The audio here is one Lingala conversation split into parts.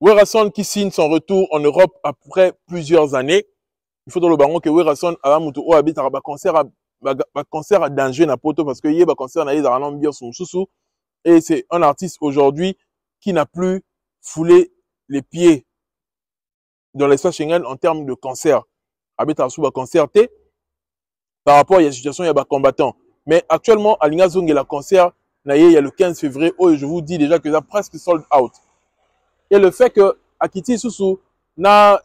Werason qui signe son retour en Europe après plusieurs années. Il faut dans le baron que Werason a un concert à danger na poto parce que il y a un concert na dans bien son sous et c'est un artiste aujourd'hui qui n'a plus foulé les pieds dans l'espace Schengen en termes de concert. Habita sous concert par rapport à la situation il y a des combattants. Mais actuellement à Lingazong et la concert il y a le 15 février où je vous dis déjà que ça presque sold out. Et le fait que Akiti Susu na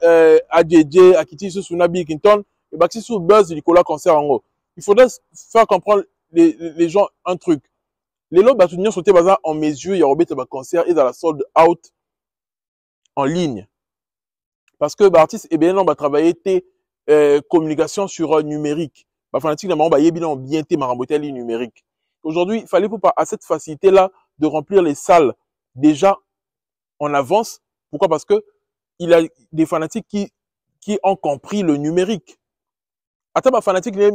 AJJ, Akiti Susu na Bill Clinton, et bah si sous buzz Nicolas concert en haut. Il faudrait faire comprendre les gens un truc. Les lots batunions sont basés en mesure, il y a Robert un concert et dans la sold out en ligne. Parce que l'artiste est bien non va travailler tes communications sur numérique. Bah fanatique normalement bah bien bien tes marabotels numérique. Aujourd'hui, il fallait pas à cette facilité là de remplir les salles déjà en avance. Pourquoi? Parce que il a des fanatiques qui ont compris le numérique. Attends, ma fanatique, ils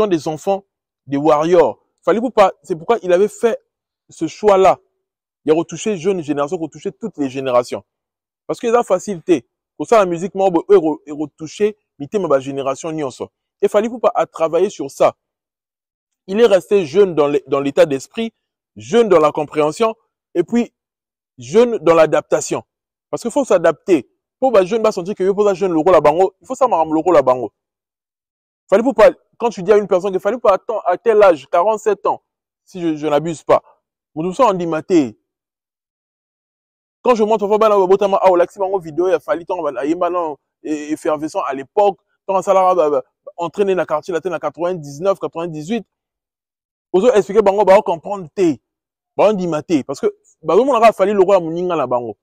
ont des enfants, des warriors. Fallait pas, c'est pourquoi il avait fait ce choix-là. Il a retouché jeune génération, retouché toutes les générations. Parce qu'il a facilité. Pour ça, la musique, moi, est retouché, ma génération, ni en soi. Et fallait pas à travailler sur ça. Il est resté jeune dans l'état d'esprit, jeune dans la compréhension, et puis jeune dans l'adaptation. Parce qu'il faut s'adapter. Pour que jeune va sentir que pour jeune le rôle à bango, il faut ça le rôle à bango. Fallait pas, quand tu dis à une personne qu'il fallait pas attendre à tel âge, 47 ans, si je n'abuse pas. Mon tout ça en dit maté. Quand je montre au laxi bango vidéo, il a fallu tant effervescent à l'époque, tant ça entraîné dans le quartier latin en 99, 98. Ozo expliquer bango ba comprendre té. Ba on dit maté parce que ba on a fallu le roi muninga la bango.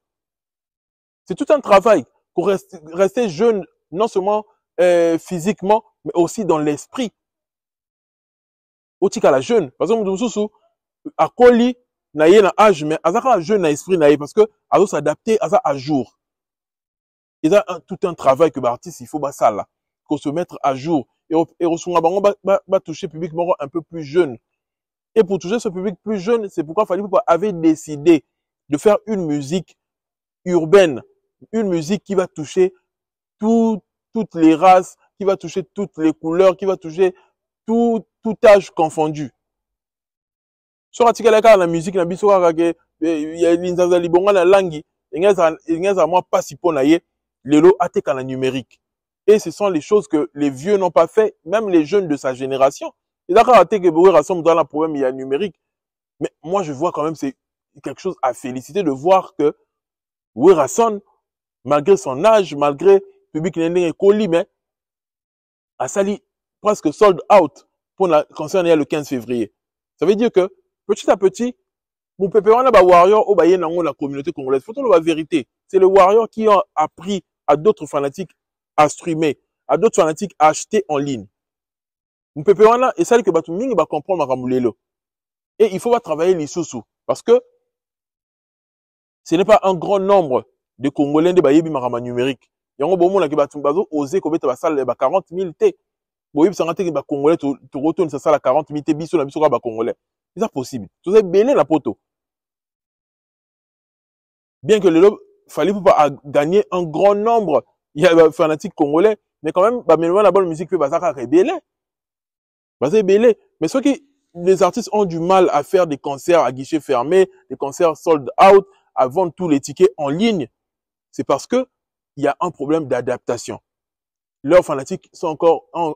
C'est tout un travail pour rester jeune non seulement physiquement mais aussi dans l'esprit. Otika la jeune parce que mususu a koli na ye na âge mais azaka jeune na esprit na ye parce que azo s'adapter à jour. Il y a tout un travail que l'artiste il faut ba ça là, qu'on se mettre à jour et reçoit bango ba toucher publiquement un peu plus jeune. Et pour toucher ce public plus jeune, c'est pourquoi Fally Ipupa avait décidé de faire une musique urbaine, une musique qui va toucher toutes les races, qui va toucher toutes les couleurs, qui va toucher tout âge confondu. Sur la musique, il y a l'inzaza libonga na langi, il y a moi pas si pour naie, les lots attaquent la numérique. Et ce sont les choses que les vieux n'ont pas fait, même les jeunes de sa génération. Et d'accord, dans la problème, il y a numérique. Mais moi, je vois quand même, c'est quelque chose à féliciter de voir que Werason, malgré son âge, malgré le public n'est colis, mais a sali presque sold out pour la concert le 15 février. Ça veut dire que, petit à petit, mon pépé, on a un warrior au bayen dans la communauté congolaise. Faut la vérité. C'est le warrior qui a appris à d'autres fanatiques à streamer, à d'autres fanatiques à acheter en ligne. Mpepé wana et ça que batu mingi ba comprendre makamulelo. Et il faut pas travailler les sous parce que ce n'est pas un grand nombre de Congolais de bayebi makama numérique. Yango bomo na ke batu bazo oser ko beta ba salle ba 40 000 té. Boyebi sanga te ke ba Congolais to retourne sa salle à 40 000 té biso na biso ba Congolais. C'est ça possible. Tout ça belé la poto. Bien que le Fally Ipupa a gagné un grand nombre, il y a des fanatiques congolais, mais quand même ba menement la bonne musique peut ba ça rebelle. Mais ceux qui, les artistes ont du mal à faire des concerts à guichet fermé, des concerts sold out, à vendre tous les tickets en ligne, c'est parce que il y a un problème d'adaptation. Leurs fanatiques sont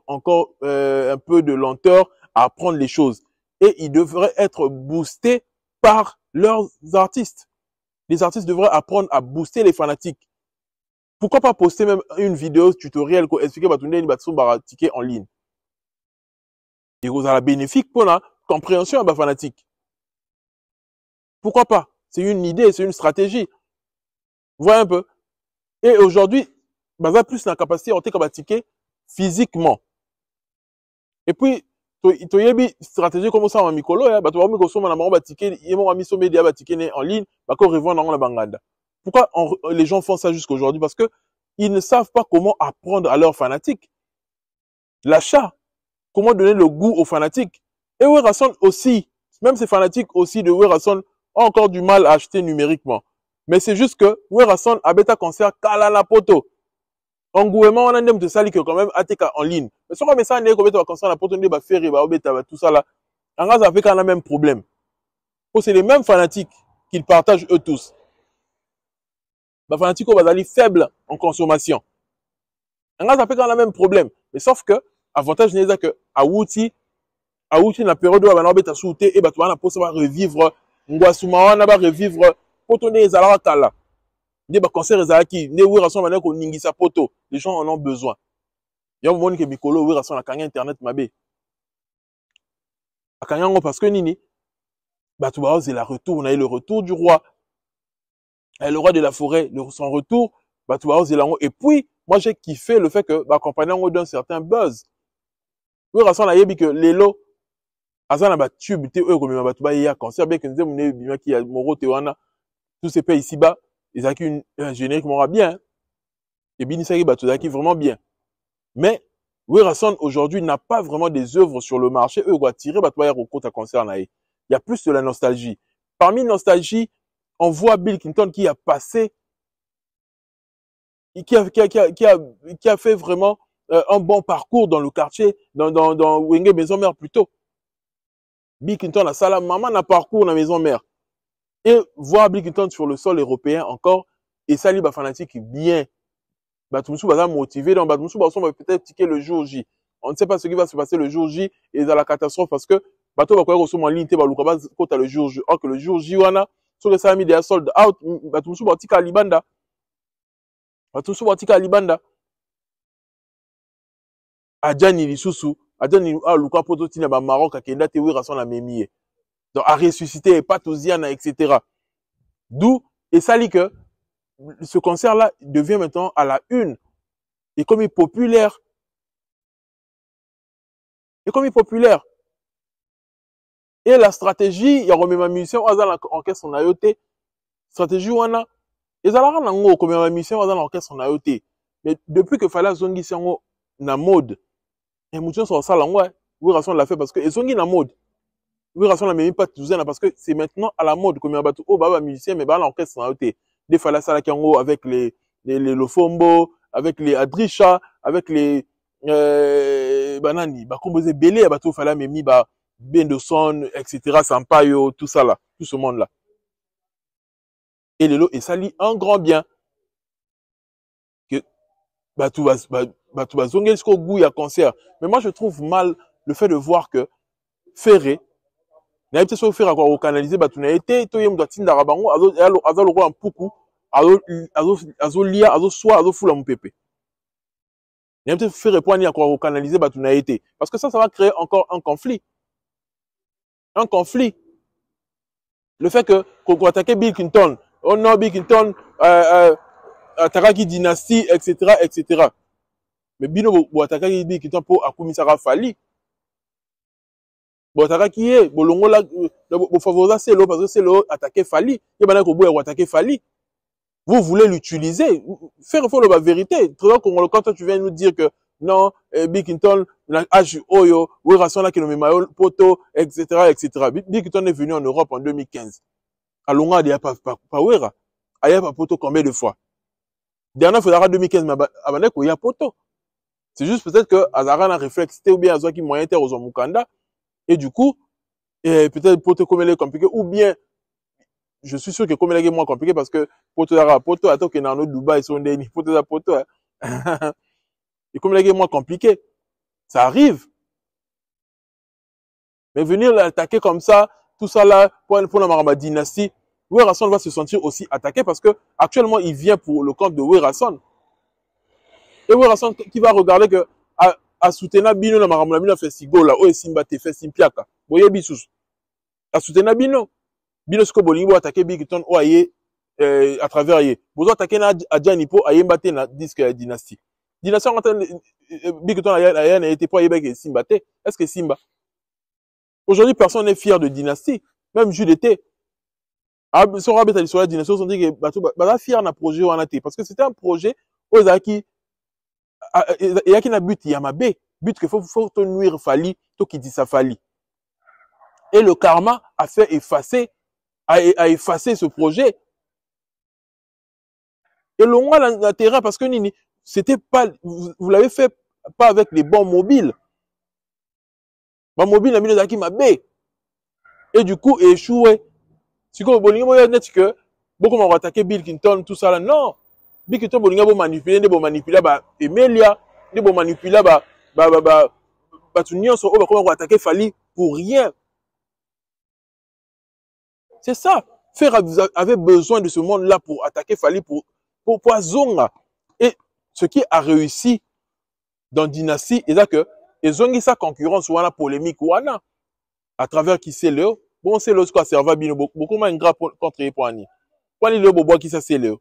encore un peu de lenteur à apprendre les choses. Et ils devraient être boostés par leurs artistes. Les artistes devraient apprendre à booster les fanatiques. Pourquoi pas poster même une vidéo tutoriel pour expliquer un ticket en ligne? Et vous avez la bénéfique pour la compréhension à la fanatique. Pourquoi pas? C'est une idée, c'est une stratégie. Vous voyez un peu? Et aujourd'hui, baza plus la capacité à faire ticket physiquement. Et puis, tu y a une stratégie comme ça en mikolo, tu vas me consommer na bango ticket, y a mis média ticket en ligne, ba ko revendre dans la bangada. Pourquoi les gens font ça jusqu'à aujourd'hui? Parce que ils ne savent pas comment apprendre à leurs fanatiques. L'achat. Comment donner le goût aux fanatiques. Et Werason aussi, même ces fanatiques aussi de Werason ont encore du mal à acheter numériquement. Mais c'est juste que Werason a bêta concert kala la poto. En gouvernement, on a même de sali que quand même ateka en ligne. Mais ce qu'on met ça, on est comme ça concert la poto, on est faire tout ça là. En gaz avec un même problème. C'est les mêmes fanatiques qu'ils partagent eux tous. Les fanatiques sont faibles en consommation. En gaz avec un même problème. Mais sauf que, avantage n'est que, à Wouti, la période où on a bêta souté, et bah, tu vas revivre, Ngwasuma, on va revivre, poto ne ezalaka kala. Des concert ezalaki, ne Werason va ko ningisa poto. Les gens en ont besoin. Il y a un moment que Mikolo Werason a gagné internet mabé. A gagné parce que nini, bah tu vas le retour, on a eu le retour du roi. Et le roi de la forêt, son retour, bah tu vas et puis moi j'ai kiffé le fait que bah compagnon donne certain buzz. Werason a yebi que lelo azana ba tube te eux comme ba tu ba ya concert bien que nous avons bima qui a moro te wana tous ces pays ici bas, ils ont un générique mora bien. Et Binisaki ba tu qui vraiment bien. Mais Werason aujourd'hui n'a pas vraiment des œuvres sur le marché, eux quoi tirer ba tu ba au compte à concert naï. Il y a plus de la nostalgie. Parmi nostalgie, on voit Bill Clinton qui a passé, qui a fait vraiment un bon parcours dans le quartier, dans Wenge Maison Mère plutôt. Bill Clinton a ça là, maman n'a parcours dans la Maison Mère. Et voir Bill Clinton sur le sol européen encore, et ça, les fanatiques bien. Batumsou va motivé, donc Batumsou va peut-être ticker le jour J. On ne sait pas ce qui va se passer le jour J, et dans la catastrophe parce que bateau va quoi en ligne, quand le jour J, or que le jour J, sur le salami des sold out, Batumsou va tika libanda. Batumsou va tika libanda. Adjani Lisusu, Adjani Luka Pototina, Maroc, Kenda, te Werason la mémie. Donc, à ressusciter, Patosiana, etc. D'où, et ça dit que ce concert-là devient maintenant à la une. Et comme il est populaire. Et la stratégie, il y a remis ma mission, on a l'orchestre en AOT. Stratégie, on a. Et ça la rend comme ma mission, on a l'orchestre en AOT. Mais depuis que Fala Zongi Sango na mode, et Moution sur ça, là, Werason l'a fait parce que, et Zongi na mode. Werason l'a même pas douzaine parce que c'est maintenant à la mode, comme un bateau, oh, bah, musicien, mais bah, l'orchestre en AOT. Des Fala Salakango avec les Lofombo, avec les Adrisha, avec les, banani, bah, composé belé, bateau Fala Memi, bah, Bendoson, etc., Sampaio, tout ça là, tout ce monde là. Et Lelo, et ça lit un grand bien. Que, bah, tout va zonguer jusqu'au goût, il y a concert. Mais moi, je trouve mal le fait de voir que Ferré, n'a été sur faire encore canaliser, bah, tu n'as été, toi, yem doit tinda rabango, azo le roi en poukou, azo lia, azo soa, azo foula mon pépé. N'a été faire répondre encore canaliser, bah, tu n'as été. Parce que ça va créer encore un conflit. Un conflit. Le fait que, qu'on attaque Bill Clinton, oh non, Bill Clinton, Taraki dynastie, etc., etc. Mais Bino, ou attaquer Bill Clinton pour Akumisara Fali. Bon, Taraki est, bolongo là, pour favoriser c'est l'eau, parce que c'est l'eau attaquer Fali. Il y a beaucoup de attaquer Fali. Vous voulez l'utiliser. Faire la vérité. Quand tu viens nous dire que non, Bill Clinton, Oyo, Werason là qui nomme Mayo, Poto, etc., etc. Bill Clinton est venu en Europe en 2015. À Longa, il n'y a pas Wera. Il n'y a pas Poto combien de fois? Dernière fois, en 2015, il y a Poto. C'est juste peut-être que Azara a réflexité ou bien Azara qui moyen terre aux Mukanda. Et du coup, peut-être Poto comme elle est compliqué, ou bien, je suis sûr que comme elle est moins compliqué parce que Poto Dara, Poto, attends qu'il y a un autre Dubaï, ils sont des Poto Dara, Poto, et comme elle est moins compliqué, ça arrive. Mais venir l'attaquer comme ça, tout ça là, pour la Marama dynastie, Werason va se sentir aussi attaqué parce que actuellement il vient pour le compte de Werason. Et Werason qui va regarder que à soutenir Bino na Marama Bino fait sigo là, ou Simba te fait simpiaka. Boye bisous. À soutenir Bino. Bino sko bolingo attaquer Bill Clinton ou aye à travers aye. Vous attaquer na Adjanipo aye mbate na disque dynastie. Dynastie en Bill Clinton aye na été pas aye Simba te. Est-ce que Simba? Aujourd'hui, personne n'est fier de dynastie. Même Jules était. Son rabais sur la dynastie, on dit que bah fier d'un projet ou en athée. Parce que c'était un projet aux acquis. Il y a qui n'a but, il y a ma B. But qu'il faut te nuire Fali, toi qui dis ça Fali. Et le karma a fait effacer, a effacé ce projet. Et l'ongwa la terrain parce que nini, c'était pas, vous l'avez fait pas avec les bons mobiles. Ma mobile n'a mis les acquis ma B. Et du coup, échoué. Si vous voulez que beaucoup m'ont attaqué Bill Clinton, tout ça là. Non. Bill Clinton, vous voulez manipuler, vous manipuler, Emilia, vous manipuler, tout le monde, comment attaquer Fali pour rien. C'est ça. Faire avait besoin de ce monde-là pour attaquer Fali, pour Zonga. Et ce qui a réussi dans Dynastie, c'est que ils ont eu sa concurrence ou la polémique ou à travers qui c'est le bon c'est le quoi serva bien beaucoup moins grave contre pour ani. Quand il le bobo qui ça c'est le.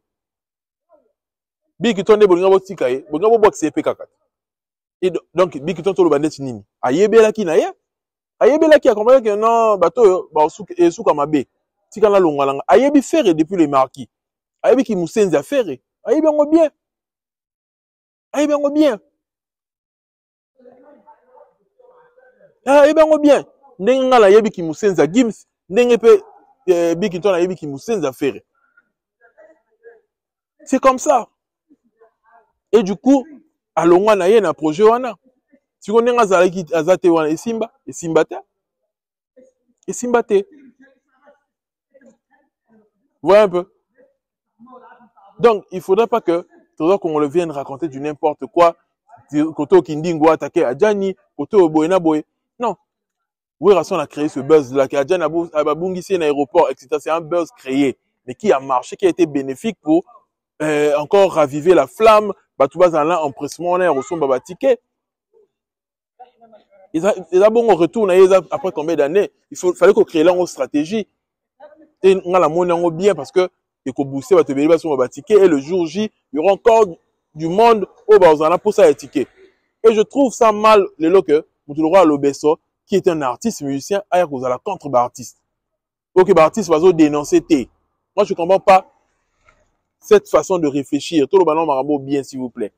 Big tonde bolinga botika ye, bolinga bobo qui c'est pekaka. Et donc big tonde to le bandet nini. Ayebela ki na ye. Ayebela ki a compris que non bato ba sou comme be. Tika na longalanga. Ayebi faire depuis les marquis. Ayebi ki musenzi a faire. Ayebi ngo bien. Ayebi ngo bien. Ayebi ngo bien. Ndenge ngala yebi ki musenza Gims ndenge pe biki tona yebi ki musenza faire. C'est comme ça. Et du coup alongwa na ye na projet wana. Si on ndenga zalaki azate wana esimba te. Voilà un peu. Donc il faudrait pas que qu'on le vienne raconter du n'importe quoi. Koto Kindingo attaqué à Djani, Koto Boena Boy. Non. Oui, on a créé ce buzz-là, qui a déjà un aéroport, etc. C'est un buzz créé, mais qui a marché, qui a été bénéfique pour encore raviver la flamme. Batouba Zala, empressement, on est au son baba ticket. Ils ont bon retour, après combien d'années? Fallait qu'on crée là une stratégie. Et on a la monnaie bien parce que il faut booster votre bébé sur baba ticket. Et le jour J, il y aura encore du monde au Bazana pour ça ticket. Et je trouve ça mal, le loque, pour le roi Lobesso, qui est un artiste musicien, ailleurs vous allez contre l'artiste. Ok, l'artiste va dénoncer T. Moi, je ne comprends pas cette façon de réfléchir. Tout le ballon marabout bien, s'il vous plaît.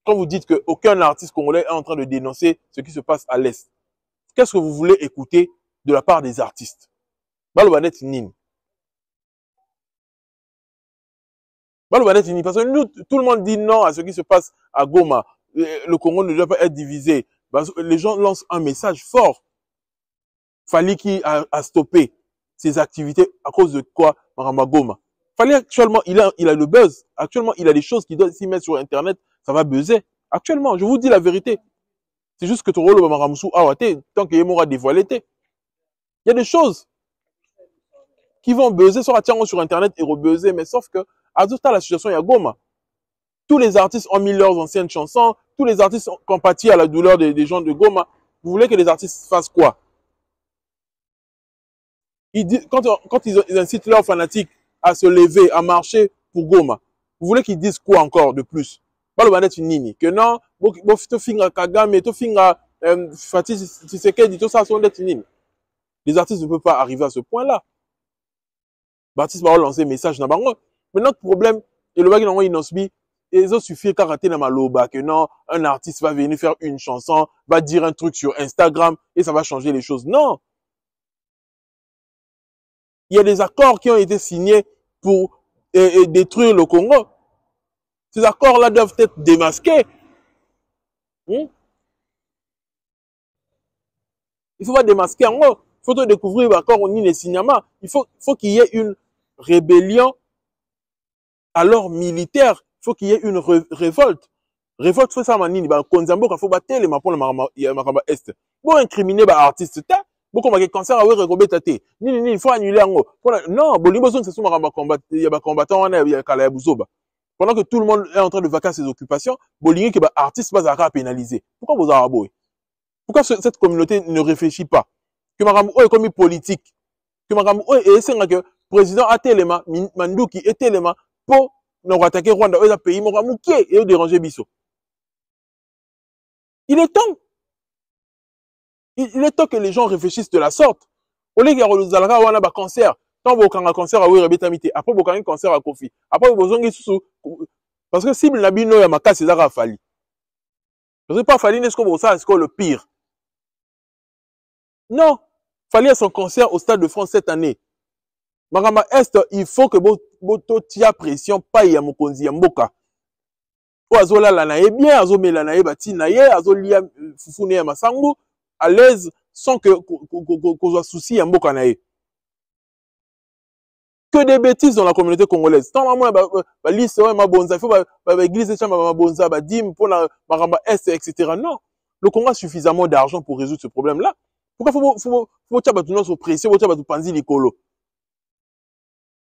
Quand vous dites qu'aucun artiste congolais est en train de dénoncer ce qui se passe à l'Est, qu'est-ce que vous voulez écouter de la part des artistes? Balobanet Nin. Balobanet Nin. Parce que nous, tout le monde dit non à ce qui se passe à Goma. Le Congo ne doit pas être divisé. Les gens lancent un message fort. Fali qui a stoppé ses activités à cause de quoi, Maramba Goma. Fali actuellement, il a le buzz. Actuellement, il a des choses qui doivent s'y mettre sur Internet. Ça va buzzer. Actuellement, je vous dis la vérité. C'est juste que ton rôle, Maramsou, tant qu'il m'aura dévoilé. Il y a des choses qui vont buzzer sur Internet et rebuzzer, mais sauf que, à tout à la situation, il y a Goma. Tous les artistes ont mis leurs anciennes chansons. Tous les artistes ont compati à la douleur des gens de Goma. Vous voulez que les artistes fassent quoi? Quand ils incitent leurs fanatiques à se lever, à marcher pour Goma, vous voulez qu'ils disent quoi encore de plus? Que non, Kagame, Fatih Tshisekedi, tout ça sont des nini. Les artistes ne peuvent pas arriver à ce point-là. Les artistes vont lancer un message. Mais notre problème, et le bagage inosbi, ils ont suffi qu'à rater dans maloba, que non, un artiste va venir faire une chanson, va dire un truc sur Instagram, et ça va changer les choses. Non! Il y a des accords qui ont été signés pour détruire le Congo. Ces accords-là doivent être démasqués. Il faut pas démasquer en haut. Il faut découvrir l'accord au Nîmes Signama. Il faut qu'il y ait une rébellion alors militaire. Il faut qu'il y ait une révolte. Révolte, faut ça, manini. Konzambo, il faut battre les mapons, le Maramba Est. Pour incriminer les artistes, beaucoup de cancer à Robétate. Il faut annuler en haut. Non, Bolimbo, c'est son Maramba combat. Il y a des combattants, il y a Kalaya Bouzoba. Pendant que tout le monde est en train de vaquer ses occupations, Bolingi, que artiste va à pénaliser. Pourquoi vous avez Pourquoi cette communauté ne réfléchit pas? Que Maramou est comme politique. Que Maramou est que président a tellement, Mandouki est tellement pour nous attaquer Rwanda, et pays Maramou qui est déranger Bisso. Il est temps. Il est temps que les gens réfléchissent de la sorte. Au lieu de Zalaka, on a un cancer. Quand vous avez un cancer, vous avez après vous avez un cancer à Kofi. Après vous avez un parce que si vous avez un cancer, c'est un fali. Parce que pas fali, est-ce que vous savez, est-ce le pire? Non. Fali a son cancer au Stade de France cette année. Makamba est, il faut que boto tia pression pa ya mokonzi ya mboka. O azola la na ye bien, azomela na ye bati na ye, azolia fufune ya masangu, à l'aise, sans que qu'on souci ya mboka na ye. Que des bêtises dans la communauté congolaise. Tant maman ba liste ouais mabonza, il faut ba église chamba mabonza, ba dim pour la Makamba est, etc. Non. Le Congo a suffisamment d'argent pour résoudre ce problème-là. Pourquoi faut tcha batu non so pression, faut tcha batu panzi likolo.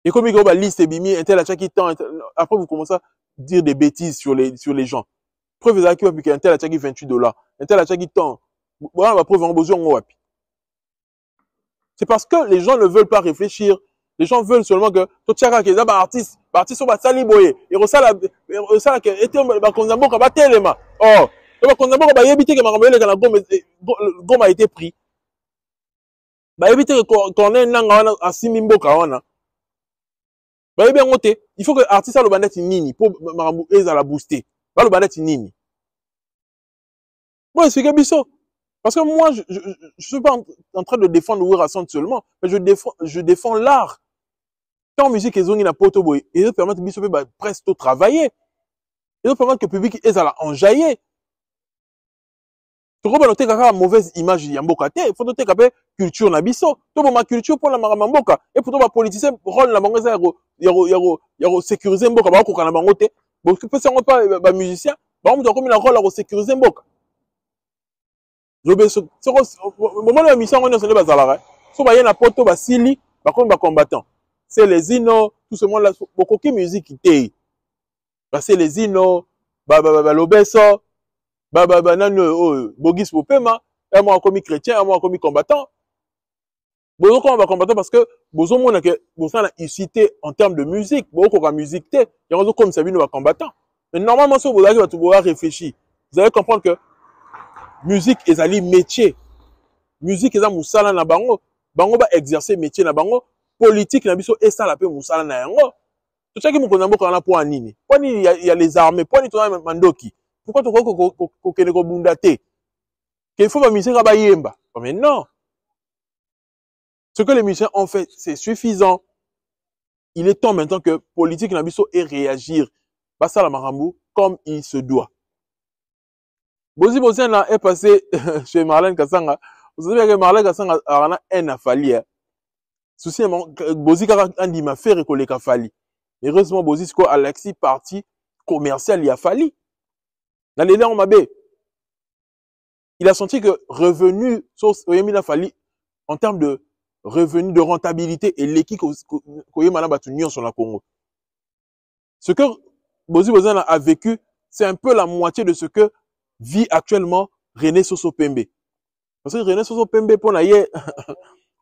Et comme il y a une liste bimi, un tel à chaque temps, après vous commencez à dire des bêtises sur les gens. Preuve est qu'il y a un tel à chaque $28, un tel à chaque temps. Voilà, preuve en besoin de c'est parce que les gens ne veulent pas réfléchir. Les gens veulent seulement que tout chacun qui est un artiste sont sali boye. Et resala que était ba konzambo ka ba telema. Oh, ba konzambo ba yebite que Makamba le gom a été pris. Ba yebite que corner nanga wana asimi mboka wana. Bah, bien noté, il faut que l'artiste a le bandette nini pour Makambo ezala booster. Ba le bandette nini. Moi, c'est Gabiso. Parce que moi, je suis pas en train de défendre Werason seulement, mais je défends l'art. Quand musique est na poto boy, et ça permet biso presque travailler. Et ça permet que le public ezala enjailler. Tu vois, noter une mauvaise image ya mboka te, il faut noter que culture na biso. To ma culture pour la mboka et pour ba politicien rôle la bango za yaro sécuriser mboka ba ko kana bango te. Bon que ça pas ba musicien, ba mu comme la rôle à sécuriser mboka. Lobe so moment la mission on est bazala. So ba yena poto ba sili, ba comme ba combattant. C'est les ino, tout ce monde là beaucoup qui musique té. Ba c'est les ino, ba lobeso nano Bogis Popema, un mois comme chrétien, un mois comme combattant. Bozo comme combattant parce que bozo mona que bozo na cité en termes de musique, beaucoup comme musique té, il y a comme ça vient va combattant. Mais normalement si vous allez tout réfléchir, vous allez comprendre que musique est un métier. Musique est un musala na bango, bango ba exercer métier na bango, politique na biso et ça la pe musala na yango. Tout ça qui mo konambo kana pour anini. Pour ni il y a les armées, pour ni to mandoki. Pourquoi tu crois que bundate? Qu'il faut pas musique à bayemba. Mais non. Ce que les musiciens ont fait, c'est suffisant. Il est temps maintenant que politique nabiso et réagir. Bassa la Makambo comme il se doit. Bozi Bozena est passé chez Marlène Kassanga. Vous savez que Marlène Kassanga a un affali. Souci, Bozi Kaka Andi m'a fait récoller Kafali. Heureusement, Bozi Sko Alexis parti commercial il a fallu. Dans les on m'a il a senti que revenu, en termes de revenu, de rentabilité et l'équipe sur la Congo. Ce que Bozi Bozana a vécu, c'est un peu la moitié de ce que vit actuellement René Soso Pembe. Parce que René Soso Pembe, pour naïe,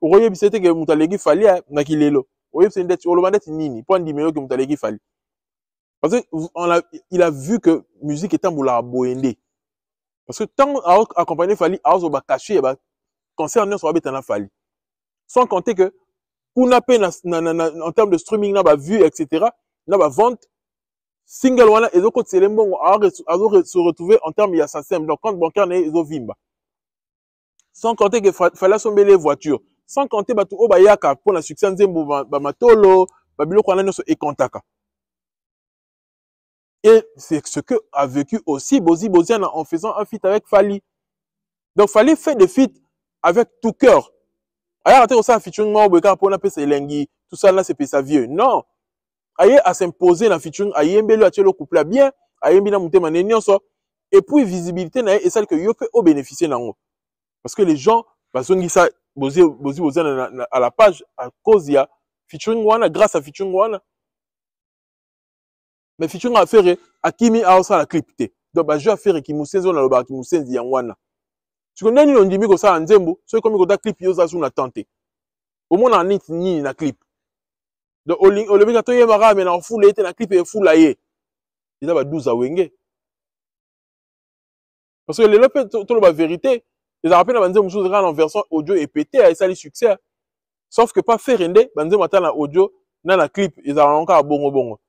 au royaume, c'était que Moutalegi Fali, na kilelo. Au royaume, c'est une dette, au royaume, nini, pour un numéro que Moutalegi Fali. Parce qu'il a vu que musique est un boulard boende. Parce que tant accompagné Fali, Aozo ba caché, ba concernant sur Abetana Fali. Sans compter que, pour n'a pas en termes de streaming, n'a pas vu, etc., n'a pas vente, single wana, et donc, c'est les bons, à se retrouver en termes d'assassin, donc, compte bancaire, n'est pas vimba. Sans compter que fallait sommer les voitures. Sans compter, bah, tout, oh, bah, yaka, pour la succès, nzembo, bah, matolo, bah, bilo, kwa nano, et kontaka. Et c'est ce que a vécu aussi Bozi Boziana en faisant un feat avec Fali. Donc Fali fait des feats avec tout cœur. Alors, on ça featuring moi pour on appelle ça lengi, tout ça là c'est sa vieux. Non. Aye à s'imposer dans featuring, aye mbelo a le couple bien, aye mbina mutema nenyoso. Et puis visibilité na et celle que yo peut au bénéficier nango. Parce que les gens parce que ça Bozi Boziana à la page à cause il y a featuring wana grâce à featuring wana. Mais featuring a faire akimi a ça la clip te. Donc bah je vais faire qui musenzo na loba qui musenzi yangwana. Tu connais ni ondimi ko ça nzembo, so comme ko da clip yo za suna tante. Au moins na ni na clip. Donc au lebi ka to ye mara mais na full était na clip e full aye. Il a ba 12 a wenge. Parce que les lopes to la vérité, les rappels na nzembo sous en version audio et pété a ça les succès. Sauf que pas faire rende, nzembo ta na audio na na clip, ils a encore bongo.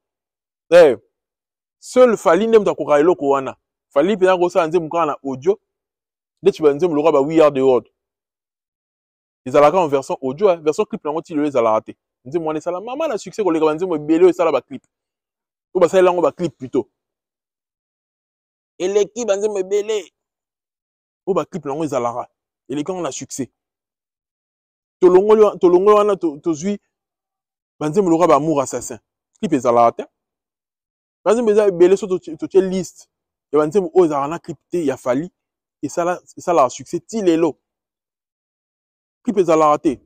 Eh, seul Fali n'aime ta koka eloko wana. Fali pena ko sa nzembo kana audio. Dès tu vas nzembo lora ba We Are The World. Ils allaient en version audio, version clip nango ti le les ala raté. nzembo wana esala mama na succès koleka banzembo ebele esala baclip to basala yango baclip plutôt eleki banzembo ebele o baclip nango ezalaka eleki yango na succès tolongoli wana tozwi banzembo loka baamour assassin clip ezalaka te banzembo eza ebele so totie liste ya banzembo oyo ezalaka na clip te ya Fally esalaka succès ti lelo clip ezalaka te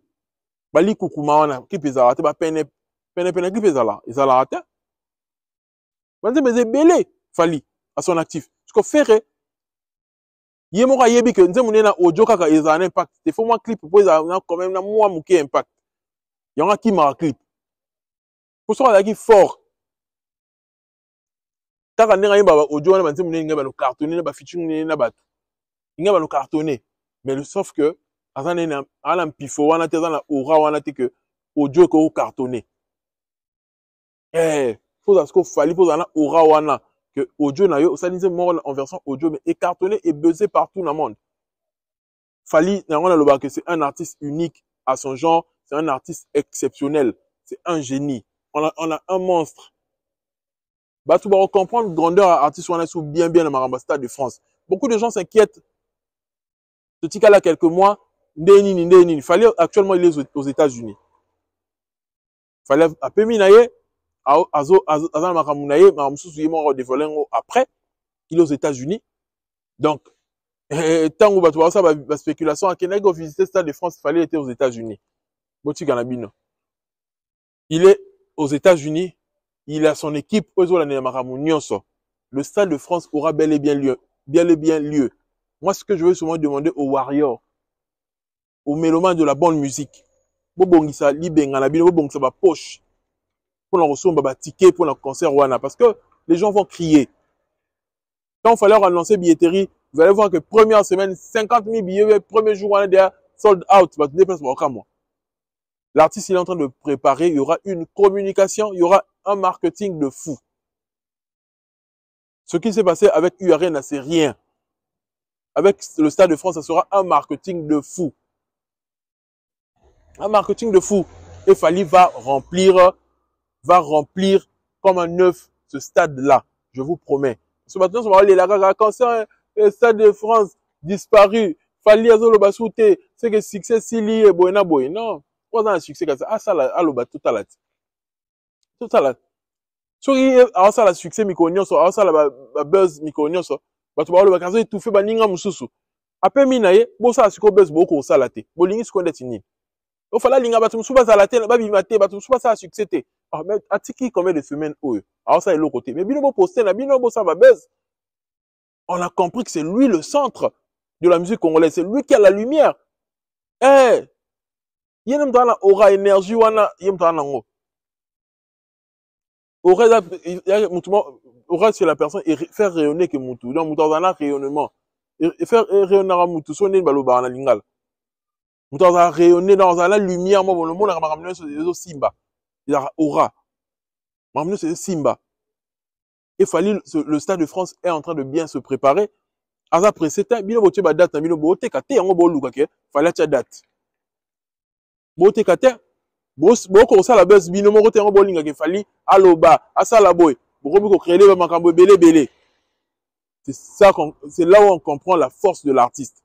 bali kukuma wana clip ezalaka te bapene clip ezalaka te banzembo eza ebele Fally à son actif parce que faire ye moko ayebi ke nzembo ne na audio kaka ezala na impact te faut moi clip po ezala quand même na mwa moke impact yango akimaka clip po soki azalaki fort kaka ndenge ayeba audio wana banzembo ne ngai bano cartonné na bafeaturing ne na bato ngai bano cartonné mais sauf que aza na mpifo wana te aza na aura wana te ke audio eko cartonné faut que Fally po na aura wana que audio na yo ça disait mort en version audio mais écartonné et buzzé partout dans le monde. Fally on a le que c'est un artiste unique à son genre, c'est un artiste exceptionnel, c'est un génie. On a un monstre. Bah tu vas comprendre grandeur artiste on a sous bien dans Maramba Stade de France. Beaucoup de gens s'inquiètent. Ce tika là quelques mois, Ndeni. Fally actuellement il est aux États-Unis. Fally a permis naie après, il est aux États-Unis. Donc, tant que tu ça, la spéculation, qu'il a visité le Stade de France, il fallait être aux États-Unis. Il est aux États-Unis, il a son équipe, le Stade de France aura bel et bien lieu. Moi, ce que je veux souvent demander aux Warriors, aux mélomanes de la bonne musique, poche. Pour la ticket pour le concert Wana parce que les gens vont crier. Quand il fallait annoncer billetterie, vous allez voir que première semaine 50 000 billets, premier jour on est déjà sold out. L'artiste il est en train de préparer, il y aura une communication, il y aura un marketing de fou. Ce qui s'est passé avec URN, c'est rien. Avec le Stade de France, ça sera un marketing de fou. Un marketing de fou. Et Fally va remplir comme un œuf ce stade-là. Je vous promets. Ce matin, on va aller là, quand le Stade de France disparu, Fally Azolo Basouté, c'est que succès Sili et Boena Boy. Non. Quoi dans le succès comme ça? Ah, ça là, allo tout à l'heure. Tout à l'heure. Alors ça, le succès, Mikonyo, alors ça, la buzz, Mikonyo, bah, tu vas le bakazo, tout fait, baninga mususu. Après, minaye, bon, ça, c'est quoi buzz, beaucoup, ça, la té. Bolingi, ce qu'on est tini. Il fallait linga batum souba ça la télé babi maté batum souba ça a succès. Ah mais atiki combien de semaines eux. Alors ça est l'autre côté. Mais bino posté na bino ça va buzz. On a compris que c'est lui le centre de la musique congolaise, c'est lui qui a la lumière. Yenem dans la aura énergie wana yem dans la ngo. Aura c'est la personne et faire rayonner que mutu. Donc mutu dans un rayonnement. Et faire rayonner mutu sonner baloba na lingala. Nous avons rayonné dans la lumière, moi, le monde a ramené sur les Simba. Il y a aura. Ramené sur les Simba. Et Fally, le Stade de France est en train de bien se préparer. Après, c'était, bien, vous avez date, bien, vous avez kate, on va louer, fallait que date. Vous avez kate, vous avez ça la base, bien, vous avez bowling, Fally, aloba, asa la boy. Vous avez créé les makambo belé. C'est là où on comprend la force de l'artiste.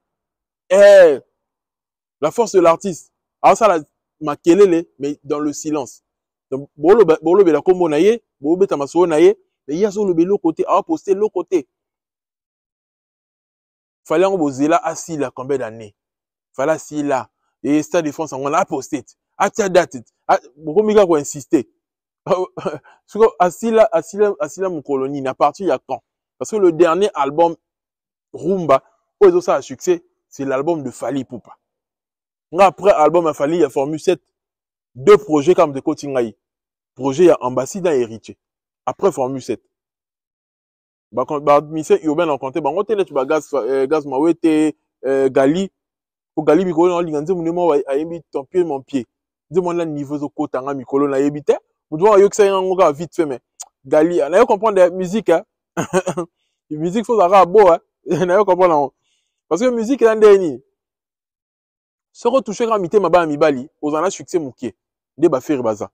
La force de l'artiste. Alors ça, ma kelele, mais dans le silence. Donc, bolo bela kombo naye, bolo beta maso naye, mais il y a sur le l'autre côté, à poster l'autre côté. Fallait en poser là, assis là, combien d'années? Fallait assis là. Et Stade de France, on a posté. À ta date. Beaucoup de gens insister. Assis là, mon colonie, n'a parti il y a quand? Parce que le dernier album, Rumba, où ça a succès, c'est l'album de Fally Poupa. Après album a Fally, il y a Formule 7, 2 projets comme de Kotingaï. Projet à Ambassade héritier. Après Formule 7. Mise urbain en compté, on télé tu gaz mawete gali pour gali mikolo en ligne mon a émis ton pied mon pied. Dis-moi là niveau zo kotanga mikolo na yebite. Vous doit yo que ça nga vite fait mais gali na yo comprendre la musique hein. La musique faut ça beau hein. Na yo comprendre parce que musique là ndeni. Se retoucher quand mité maba mibali, aux en a succès mouké. nde bafere baza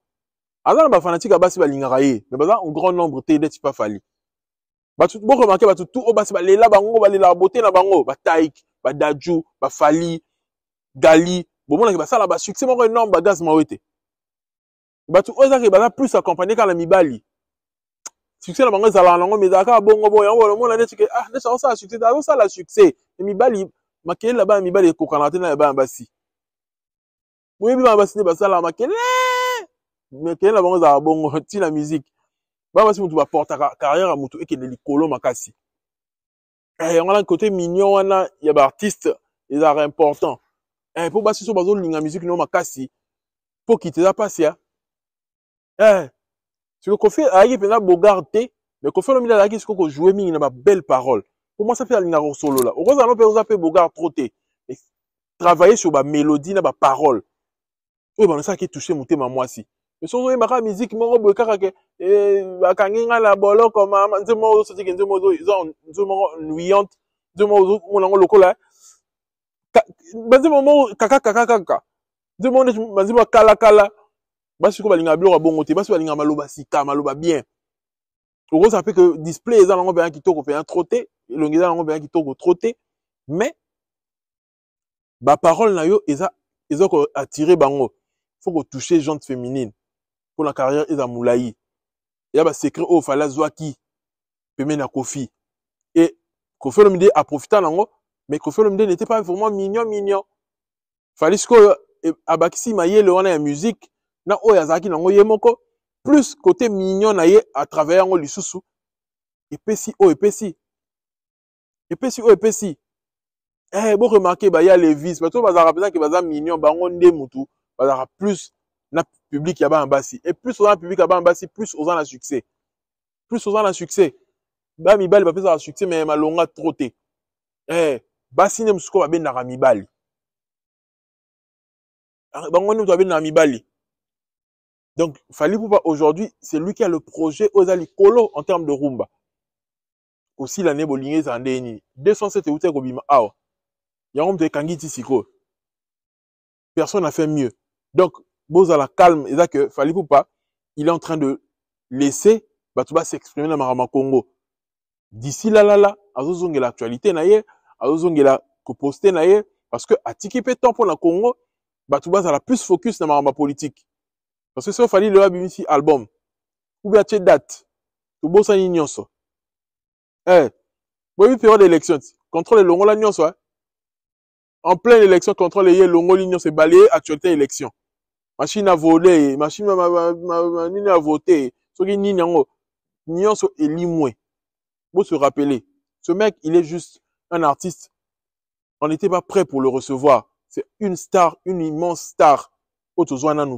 aza na bafanatique ya basi balingaka ye mais baza en grand nombre te neti pa Fally batu bo remarquer batu tout o basi balela bango balela beauté na bango bataik badaju bafali gali bomona ke basala ba succès moko énorme bagaz mawete batu oza ke baza plus accompagné ka la mibali succès na bango ezala nango mais ezalaka bongo boyo yango omona neti ke ah neti osala succès azosala succès mibali makele la bana mibali ekokana te na bana basi boyebi bana basi nde basala makele makele na bango ezala bongo ntina musique bana basi mutu baportaka carrière ya mutu ekende likolo makasi yango na côté mignon wana ya baartiste ezalaka important mpo basi so bazolinga musique no makasi mpo kite eza pasi ya siko Koffi ayaki mpenza bogard te mais Koffi Olomide azalaki siko kojouer mingi na babelle parole po mwasi mpe alingaka kosolola okozala no mpe oza mpe bogard trop te travailler sur bamélodie na baparole oyo banosalaki touche motema mwasi mais soki oyembaka musique moko boye kaka ke bakangi ngai na boloko mama nzembo moko ozosotiki nzembo eza nzembo moko nuyante nzembo moko ozomona yango lokola banzembo moko kaka nzembo neti banzembo kalakala basi ko balinga biloko bongo te basi balinga maloba sika maloba bien okozala mpe ke display eza nango mpenza kitoko mpenza trop te elongi eza nango mpenza kitoko trop te mais baparole na yo eza koattire bango faut kotouche gente féminine mpo na carrière eza molai eya basecret oyo Fally azwaki pembeni na Koffi et Koffi Olomide aprofita nango mais Koffi Olomide n'était pas vraiment mignon Fally sikoyo abakisi mayele wana ya musique na oyo azalaki nango ye moko plus côté mignon na ye à travers yango lisusu epesi oyo epesi bo remarquer ba ya Levis bato bazalaka mpenza ke baza mignon bango nde mutu bazalaka plus na public ya bana basi et plus oza na public ya bana basi plus oza na succès ba mibali bapesaka succès mais malonga trop te basi nde mosuku babendaka mibali bango nde moto babendaka mibali. Donc, Fally Ipupa, aujourd'hui, c'est lui qui a le projet aux Alikolo en termes de rumba. Aussi, l'année Bolingé, c'est en déni. 207 et Outé Kobima. Ah, Yangom de Kangiti Siko. Personne n'a fait mieux. Donc, Boza la calme, et ça que Fally Ipupa, il est en train de laisser Batouba s'exprimer dans Marama Congo. D'ici là, Azozonge l'actualité, Azozonge la poster, parce que, à Tiki Pétan pour la Congo, Batouba, ça la plus focus dans Marama politique. Parce que si on fallait le ABC album, ou bien tu date, tu bosses en nyonso. Bon, période d'élection, contrôle longo la nyonso, en pleine élection, contrôle les longo l'union, c'est balayé, actualité élection. Machine à voler, machine à voter, ce qui n'y nyonso est limoué. Faut se rappeler, ce mec, il est juste un artiste. On n'était pas prêt pour le recevoir. C'est une star, une immense star.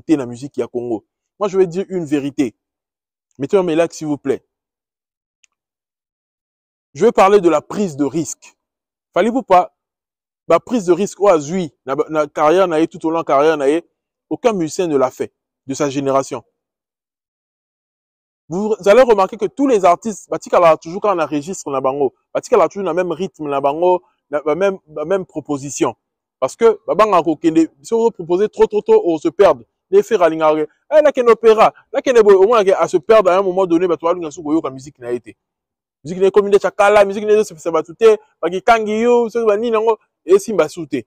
La musique à Congo. Moi, je vais dire une vérité. Mettez-moi mes likes, s'il vous plaît. Je vais parler de la prise de risque. Fally Ipupa, la prise de risque, na carrière, tout au long de la carrière, aucun musicien ne l'a fait, de sa génération. Vous allez remarquer que tous les artistes, Batika a toujours quand on enregistre na bango, Batika a toujours le même rythme na bango, la même proposition. Parce que, si on veut proposer trop, on se perd. Les faire à l'ingare. Là, qu'il y a un opéra. Là, qu'il y a au moins à se perdre à un moment donné, bah, tu vas l'ingare la musique n'a été. Musique n'est comme une chakala, musique n'est pas ça va tout est, bah, qui kangiyo, ce va ni nango, et si m'a sauté.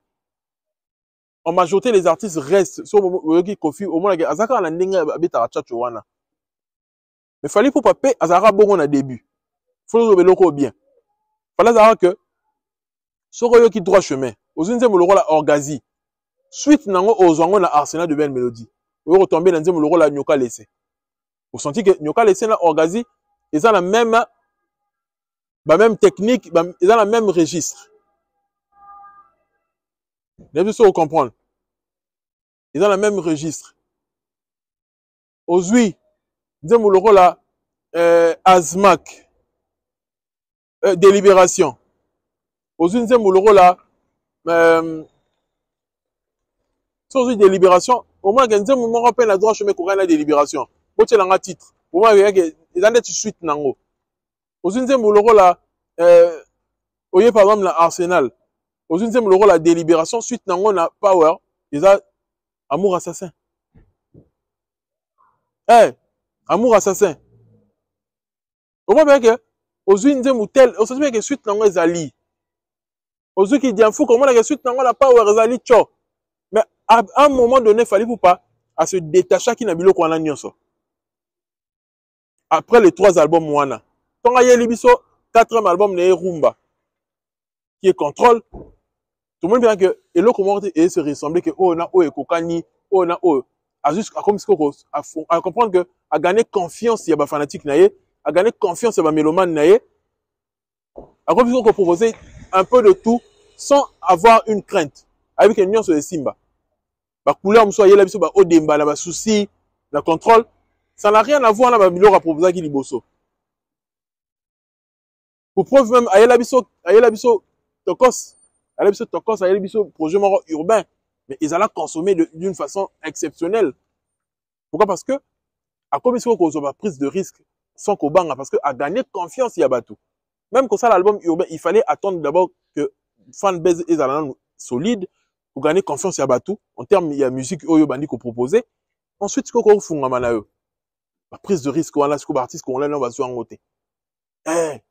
En majorité, les artistes restent, sur le Koffi, au moins, azaka la ninga habite à Tchatchouana. Mais Fally Ipupa payer, azaka bon au début. Faut le loco bien. Fallait savoir que, sur qui droit chemin. Aux unes le rôle orgazi. Suite nango ozwango na arsenal de belle mélodie. Vous retombez dans le rôle Nyoka laissé. Vous sentez que Nyoka laissé na orgazi, ils ont la même technique, ils ont la même registre. Vous devez comprendre. Ils ont la même registre. Aujourd'hui, nous avons le rôle Azmak, délibération. Aujourd'hui, nous avons le rôle sans délibération, au moins, il y a un moment où la droite chemin courir la délibération. Pour tu as un titre, au moins, il y a des suite nango. Aux unes le rôle là, au lieu par exemple l'Arsenal, aux unes le rôle la délibération suite nango na power, ils ont amour assassin. Eh, amour assassin. Au moins, bien que, aux unes de moutel, aux unes que suite n'en est ali. Aux unes qui disent, fou, comment la suite n'en a pas ou ali tcho. Mais à un moment donné, il fallait pas à se détacher qui n'a bilo qu'on a nyonso. Après les 3 albums Moana. Tant qu'il y a libiso, 4e album n'est Rumba. Qui est contrôle. Tout le monde bien que, et l'autre comment et se ressembler que, oh, na, oh, et kokani, oh, na, oh. À juste, à comme ce qu'on à comprendre que, à gagner confiance, il y a des fanatiques naïe, à gagner confiance, il y a des mélomanes naïe, à comme ce qu'on proposer un peu de tout, sans avoir une crainte. Avec une nuance sur les Simba. Bah, couleur, m'soit, yé la biso, bah, odemba, la, bah, souci, la contrôle. Ça n'a rien à voir, là, bah, milor à proposer qui liboso. Pour preuve même, ayé la biso, tokos, ayé la biso, tokos, ayé la biso, projet mort urbain. Mais ils allaient consommer d'une façon exceptionnelle. Pourquoi? Parce que, à comme ils ont prise de risque, sans qu'on banga, parce que, à gagner confiance, il y a tout. Même quand ça, l'album urbain, il fallait attendre d'abord que fanbase est solide, pour gagner confiance, il y a tout. En termes, il y a musique, oyo bandi qu'on proposait. Ensuite, ce qu'on fait, on a la prise de risque, on a ce qu'on artiste, on a sur un côté. Eh!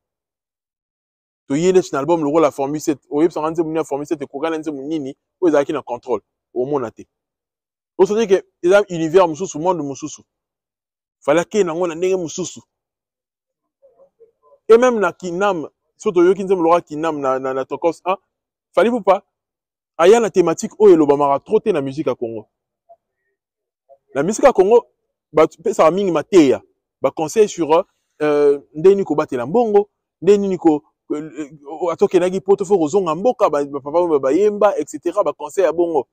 To yé un album, le rôle la Formule 7. Oye, ça rend la Formule 7, et qu'on gagne un nini, ou ils ont contrôle. Au monde, até. Donc, ça veut dire que, ils ont univers, moussous, monde, moussous. Fallait qu'il y ait un nègre moussous. Et même na Kinam, surtout yo kinzem lora Kinam na Tokos 1, fallait vous pas. Aya la thématique oh et l'obamara trotté la musique à Congo. La musique à Congo, bah ça mingi mateya. Bah conseil sur ndeni ko batela mbongo, ndeni ko atoke nagi poto fo rozonga mboka ba papa ba yemba etc. Bah conseil à bongo.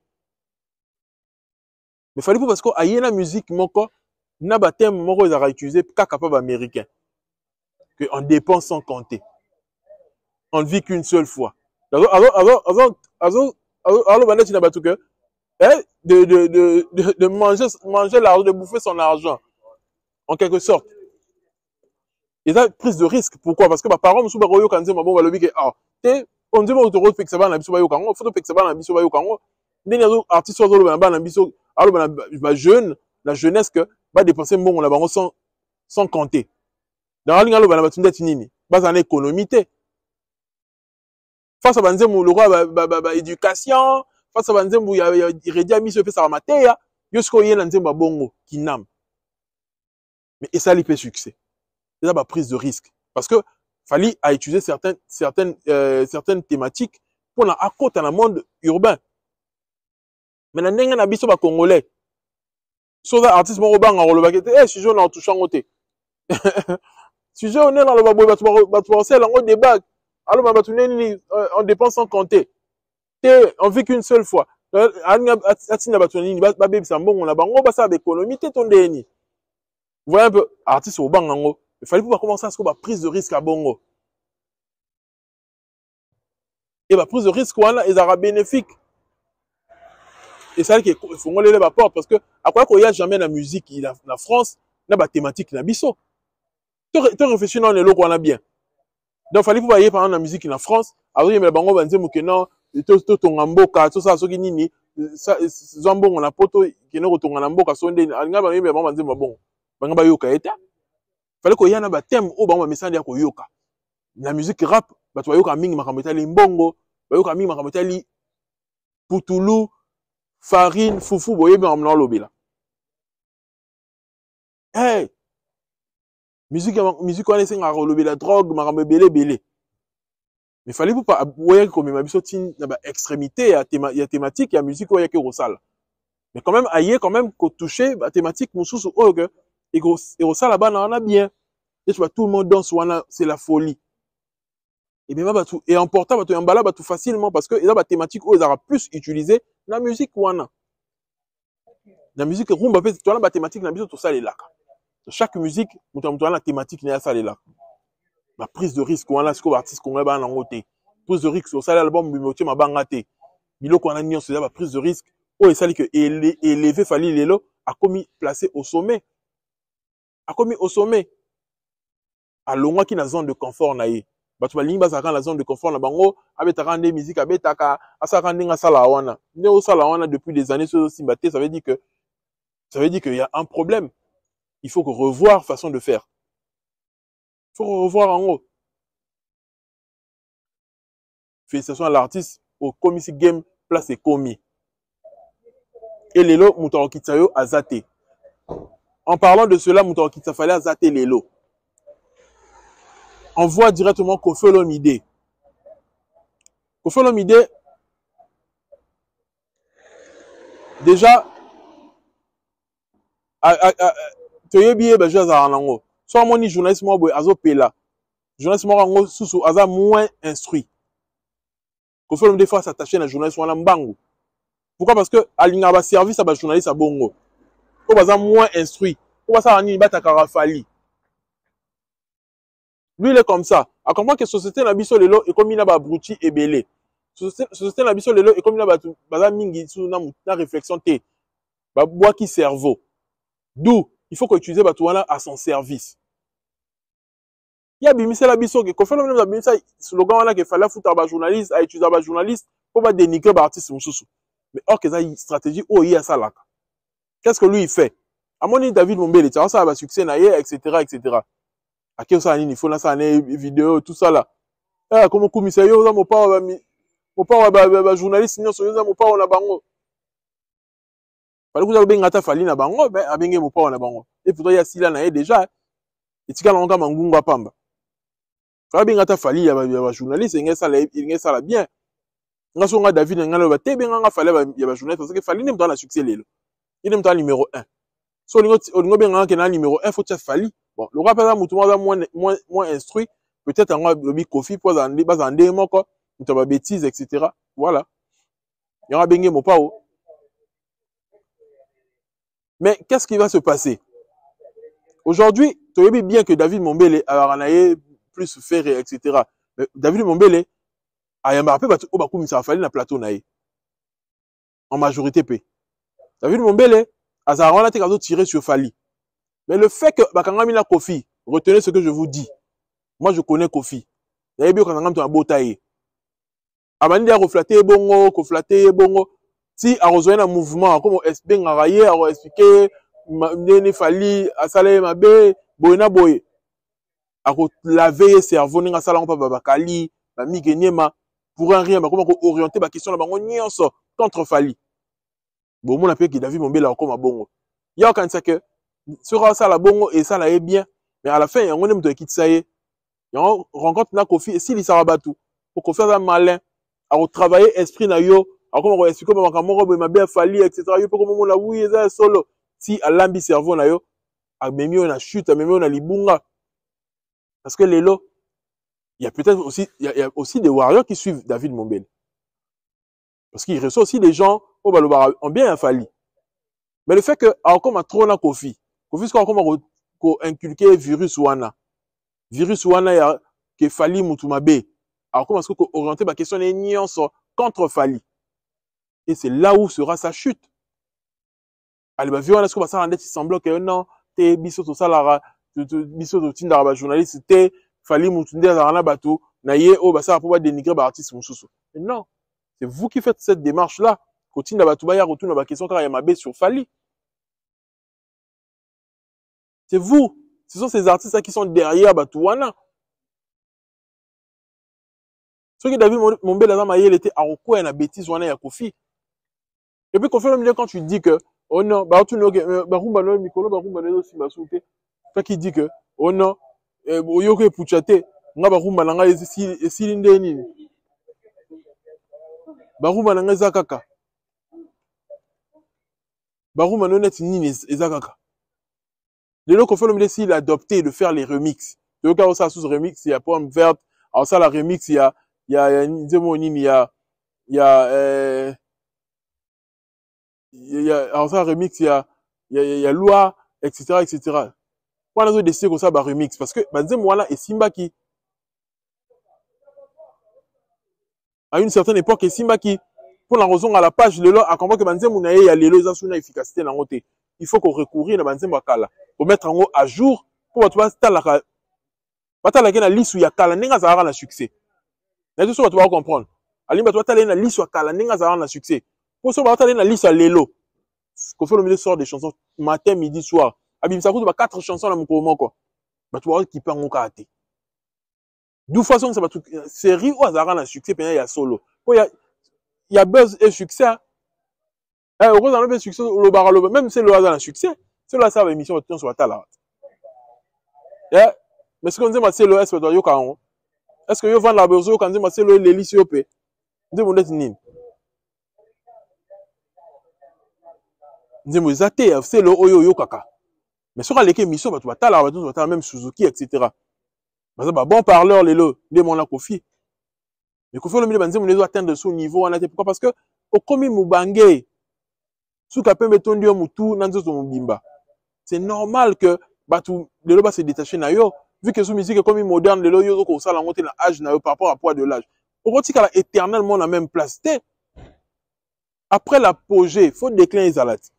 Mais fallait pas parce que aya la musique moko na ba thème moko ils a utilisé kaka pa américain. Que on dépense sans compter. On ne vit qu'une seule fois. Alors, tu n'as pas tout que, de manger l'argent, de bouffer son argent. En quelque sorte. Et ça, prise de risque. Pourquoi? Parce que, ma parent, m'sou, baroyo, quand c'est ma bon, le que, ah, on dit, on te rôle, fait que ça va, na biso, bayo, kango, faut que ça va, na biso, bayo, kango. N'est-ce pas, artiste, soit dans na biso, alors, ma jeune, la jeunesse que, va dépenser bon, on la sans compter. Dans la ligne, alors, na batunde, tinini. Bas en économie, face à banzembo le roi éducation face à banzembo il y a redia mis fait ça mateya yosko yena nzembo bongo kinam mais et ça lui fait succès c'est ça prise de risque parce que fallait à utiliser certaines thématiques pour la accote dans le monde urbain mais na ndenga na biso ba congolais so ça artiste mo banga lo ba kete sujet na touchant côté sujet on est dans le babo ba to c'est lango débat alors on dépense sans compter on vit qu'une seule fois atina batonini ba bebisa mbongo na bango ba ça d'économie tondeni vous voyez un peu artiste au bango il fallait pouvoir commencer à ce que ba prise de risque à bongo et ba prise de risque wana ezara bénéfique et ça qui faut ngoler ba porte parce que à quoi qu'il y a jamais la musique la France na ba thématique na biso to réfléchir dans les locaux on a bien donc fallait pouvoir y par la musique en France alors il y a bango banzemu que non to tonga mboka to sa soki nini zambongo na poto kene ko tonga na mboka sonde alinga ba yembe ba nzemba bongo banga ba yoka eta fallait ko yana ba thème o ba message ya ko yoka la musique rap ba to yoka mingi makambo etali mbongo ba yoka mingi makambo etali putulu farine fufu boyebe amna lobela hey musique wana esenga ko lobela drogue makambo belé mais fallait pas voyer comme ma biso tin na ba extrémité ya thématique ya musique oya ke rosala mais quand même aïe quand même ko toucher ba thématique mususu o que et rosala bana on a bien et tu vois tout le monde danse wana c'est la folie et bien ba tout et important ba to yambala ba tout facilement parce que ils a ba thématique o ils aura plus utilisé la musique wana la musique rumba peut tu as ba thématique na biso tout ça les là chaque musique mutu la thématique na ça les là ma prise de risque wana ce que artiste congolais ba nango te prise de risque sur ça l'album bimotie mabanga te biloko wana nyonso ya ba prise de risque o esali que élevé fali lelo a commis placé au sommet a longwa ki na zone de confort na ye batu balingi bazaka na zone de confort na bango abetaka nde musique abetaka asaka ndenga sala wana nde o sala wana depuis des années so simba te ça veut dire que il y a un problème il faut que revoir façon de faire. Il faut revoir en haut. Félicitations à l'artiste, au commissi game, place et commis. Et Lelo, Moutaro Kitsayo, a zaté. En parlant de cela, Moutaro Kitsa fallait a zaté Lelo. On voit directement Koffi Olomide. Koffi Olomide, déjà, Toyebiye, ben, je vais à Nango. Soit mon journaliste, moi, azo pela. Journaliste, moi, Nango, sous aza moins instruit. Koffi Olomide, des fois, s'attacher à la journaliste, ou à l'ambango. Pourquoi? Parce que, à l'ingaba service, à la journaliste, à bongo. Ko baza moins instruit. Ko baza ani bata karafali. Lui, il est comme ça. A comprendre que société na biso lelo et comme il a ba bruti et belé. Société na biso lelo et comme il a ba baza mingi sous na réflexion té. Ba bois qui cerveau. D'où il faut qu'utiliser ba touana à son service. Il y a bimisa la biso que Koffi Olomide bimisa slogan wana que fallait foutre ba journaliste à utiliser ba journaliste pour ba dénigrer ba artiste mususu. Mais or que ça une stratégie oh il y a ça là. Qu'est-ce que lui il fait? À mon avis, David Mombele, ça va succès, etc., etc. À quel ça il faut là ça vidéo, tout ça là. Ah, comme commissaire, ça mon pas journaliste, sinon ça mon pas on a bango. Fallait que vous avez bien fali na bango, ben abenge mon pas on a bango. Et pourtant il y a sila na déjà. Et tika longa mangunga pamba. Fallait bien fali ya journaliste, il y a ça bien. Nga songa David ngalo ba te bien nga fallait ya journaliste parce que fali nem dans la succès lelo. Il est numéro 1. So, on bien que numéro 1, faut que fali. Bon, le rap est moins instruit. Peut-être un lobby Koffi pour en des mots, quoi. Tu vas bêtises, etc. Voilà. Il y aura bien mon pao. Mais qu'est-ce qui va se passer? Aujourd'hui, tu sais bien que David Mombele a plus faire, etc. Mais David Mombele a un rappel, ça fallait na plateau naïe. En majorité P. David Mombele, Azaran a tiré sur Fali. Mais le fait que Bakangami na Koffi, retenez ce que je vous dis. Moi, je connais Koffi. Il y a bien quand on a beau taille. Amandi a reflété bongo, koflaté bongo. Si a rejoint un mouvement, comme SB Ngaraye, a expliqué, Nene Fali, a salé ma bé, boyna boy. A laver cerveau, n'a salan pa babakali, ma migenyema, pour un rien, comment orienter ma question là-bas, on y en sort, contre Fali. Bon, mon appel qui David Mombele a comme un bongo. Il y a quand ça que, sera ça la bongo et ça là est bien. Mais à la fin, on aime de quitter ça y est. On rencontre na Koffi et s'il y sera battu. Pour qu'on fasse un malin. À travailler esprit na yo. À comment on explique comment on ma bien Fali, etc. Yo, comment on la oui, ça solo. Si à l'ambi cerveau na yo, à même on a chute, à même on a libunga. Parce que les lots, il y a peut-être aussi, il y a aussi des warriors qui suivent David Mombele. Parce qu'il reçoit aussi des gens, au Balobar, en bien Fali. Mais le fait que, encore ma trop na Koffi, Koffi, c'est encore inculquer virus wana. Virus wana ya, que Fali Moutumabe. Alors, comment est-ce qu'on orienter ma question est nuance contre Fali? Et c'est là où sera sa chute. Allez, bah, viens, est-ce qu'on va s'en rendre semblant que non, t'es biso to salara, biso to tindara journaliste, t'es Fali Moutunde Zarana Batou, naye, oh, bah, ça va pouvoir dénigrer bah, artiste Moussoussou. Mais non. C'est vous qui faites cette démarche-là. Continue à Batouba, retourne à ma question car il y a ma baie sur Fali. C'est vous. Ce sont ces artistes-là qui sont derrière Batouana. Ce que David Mombele il était à recours à la bêtise ou à la Koffi. Et puis Koffi Olomide quand tu dis que oh non, bah tu n'as barumba no mikolo barumba no si basouté. Toi qui dit que oh non, oyoke puchate, nga barumba nanga si ndeni. Barumba nanga zakaka. Barumba no net nini ezakaka. Le Koffi Olomide s'il a adopté de faire les remixes. Le cas où ça sous remix, il y a Pomme Verte, alors ça la remix il y a alors ça remix il y a loi etc etc. Pour les autres décider comme ça bah remix parce que bah moi là et Simba qui à une certaine époque et Simba qui pour la raison à la page le à comprendre que bah mon il y a les lois sur efficacité dans côté il faut qu'on recourir à bah kala pour mettre en haut à jour pour toi la bata la liste où il y a kala n'enga ça aura succès. Mais tout ça tu vas comprendre. Alimba toi t'aller na liste où kala n'enga ça aura succès. Pour ça, on va aller dans la liste à l'élo. Koffi Olomide sort des chansons matin, midi, soir. abimisa kutu ba 4 chansons na mokolo moko bato ba ki pango ka te d'où façon ça bato série ou azara na succès pena ya solo po ya buzz et succès au cause d'un succès le baralo même c'est le hasard un succès c'est là ça va émission de temps sur la tala mais ce qu'on dit c'est le est doit yo kango est-ce que yo vend la besoin quand dit c'est le l'hélice yo pe ndi mo ndeti nini ndi mo zate c'est le oyo yo kaka mais sur les émissions bato batala bato batala même Suzuki etc. Parce que bon parleur lelo ndi mon la Kofi mais Kofi le milieu banzi mo les atteindre ce niveau on a pourquoi parce que au komi mubange suka pe metondi yo mutu na nzoto mobimba c'est normal que bato lelo ba se détacher na yo vu que sous musique comme moderne lelo yo ko sala ngote na âge na yo par rapport à poids de l'âge pourquoi kala éternellement la même place té après l'apogée faut déclin ezalati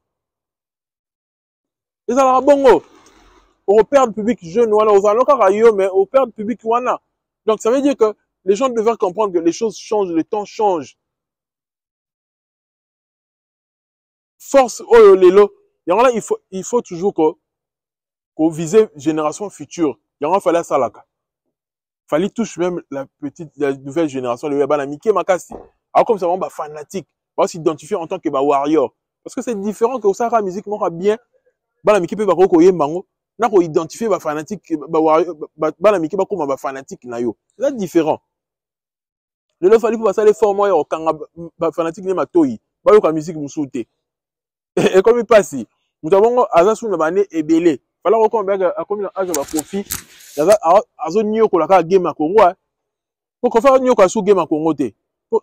ezala bongo au perdre public jeune wana ozalo kaka yo mais au perdre public wana donc ça veut dire que les gens devraient comprendre que les choses changent le temps change force oyo lelo yango là il faut toujours qu'on viser génération future yango fallait salaka fallait touche même la nouvelle génération de bana mike makasi alors comme ça on ba fanatique on va s'identifier en tant que ba warrior parce que c'est différent que ça la musique moko bien bana mike pe ba ko yembango na ko identifier ba fanatique ba warrior bana mike ba ko ba fanatique na yo c'est différent le fallait pour passer les formes yo kanga ba fanatique ne matoyi ba yo ka musique musuté et comme il passe nous avons azasu na bane ebele fala ko komba akomi na age ba Kofi yaza azo nyoko la ka game ya Congo pour ko fa nyoko asu game ya Congo te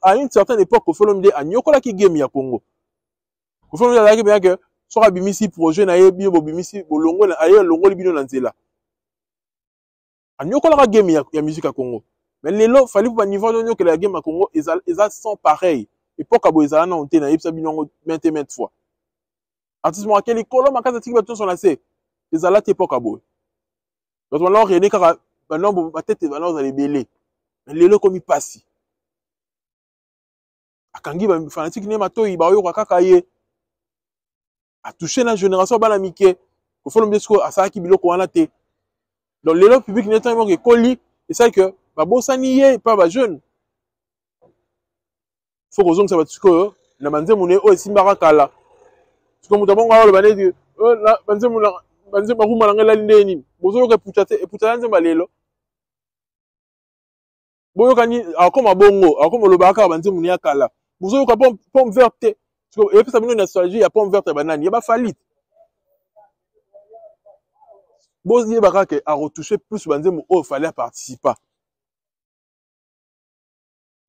à une certaine époque ko folo mde anyoko la ki game ya Congo ko folo la ki bien que so ka bimisi projet na ye bio bimisi bolongo na aye longo libino na nzela anyoko la ka game ya musique ya Congo mais lelo fali pour niveau de nyoko la game ya Congo eza sont pareil époque abo ezala na onte na yebisa bino maintes fois artiste mo akeli kolo makasa tiki bato son assez ezala te époque abo donc maintenant René kaka banombo batete bana za lebele mais lelo komi pasi akangi ba fanatique ne matoyi ba yo kaka ye a touché la génération bana mike ko folo mbesko asaki biloko wana te donc lelo public netant mo ke koli et ça que ba bosani ye pas ba jeune faut que ça va tuko na manze mune o esimbaka kala tuko mutabongo wala banedi la manze muna banze bakuma na ngela ndeni bozo ke putate nze balelo boyo kani akoma bongo akoma lobaka banze muni akala bozo ka pomme verte tuko et puis ça bino nostalgie ya pomme verte banani ya ba falit bozo ye baka ke a retoucher plus banze mu o fallait participer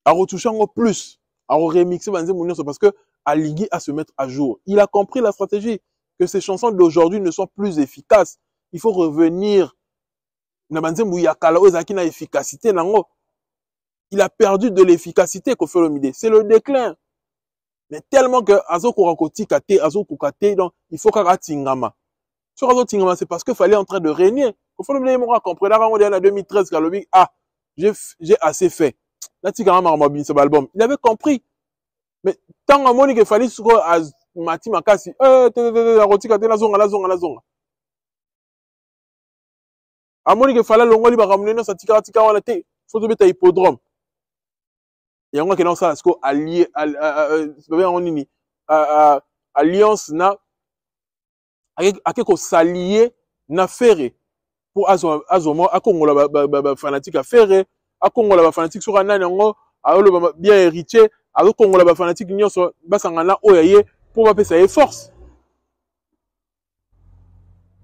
a retoucher encore plus à remixer banze muni parce que aligné à se mettre à jour il a compris la stratégie que ces chansons d'aujourd'hui ne sont plus efficaces. Il faut revenir. Il a perdu de l'efficacité qu'on fait le midi. C'est le déclin. Mais tellement que Azoko Rakoti Kate, Azoko Kate, donc il faut qu'à Tingama. Sur Azoko Tingama, c'est parce qu'il fallait en train de régner. Il faut le midi, on comprend. Là, on est en 2013, j'ai assez fait. Là, il avait compris. Mais tant à Monique, il fallait Mati Makasi, Rotika de la zonga. Amoni que fallait longo liba ramener dans sa tika wala te, faut te hippodrome. Et on a que non ça, c'est allié, alliance na, akeko s'allier na ferré pour azomo, akongola ba fanatique à ferré, akongola ba fanatique sur anani ngo, aolo bien héritier, akongola ba fanatique nyonso basangana oyaye. Pour va payer force.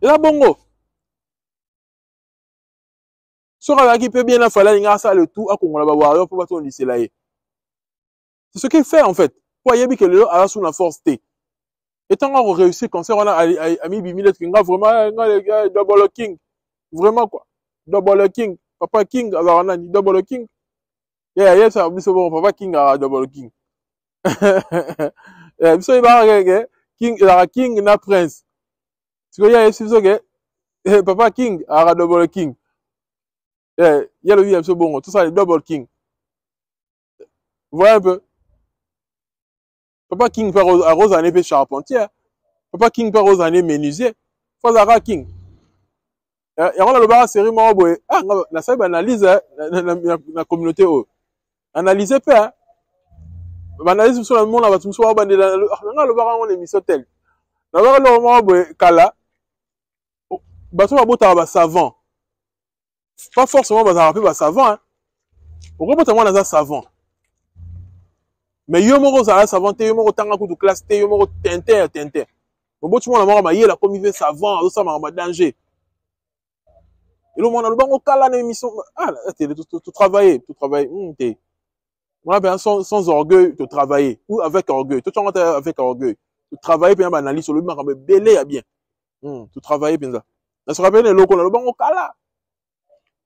Et là, bongo. Sora qui peut bien la fallait ça le tout à Congo la warrior pour pas ton lycée là. C'est ce qu'il fait en fait. Pour y que le a sous la force T. Et tant qu'on réussit concert on a ami Bimilet Kinga vraiment les gars double king. Vraiment quoi. Double king. Papa king alors on a dit double king. Yeah, ça c'est bon papa king a double king. So king la king na prince siko ya esi so ke papa king a double king ya le vie so bon tout ça les double king voilà un peu papa king par rose année pe charpentier papa king par rose année menuisier Faut avoir king. Et on a le bar série moi boy. Ah, na ça analyse la communauté oh. Analysez pas. Analyse sur le monde là, tu me sois bandé dans le bar on émission tel. Na bar le moi boy kala. Bato ba bota ba savant. Pas forcément ba rappeler ba savant hein. Pourquoi bota moi na savant? Mais yo moko za savant te yo moko tanga ku de classe te yo moko tintin. Bon tu moi na ma yé la comme il fait savant, ça ma danger. Et le monde a le banc au cas l'émission. Ah, tu travailles. On a sans orgueil, tu travailles. Ou avec orgueil. Tu travailles avec orgueil. Tu travailles, bien, analyse sur le banc, mais belé à bien. Tu travailles, bien ça. Ça se rappelle, le banc au cas là.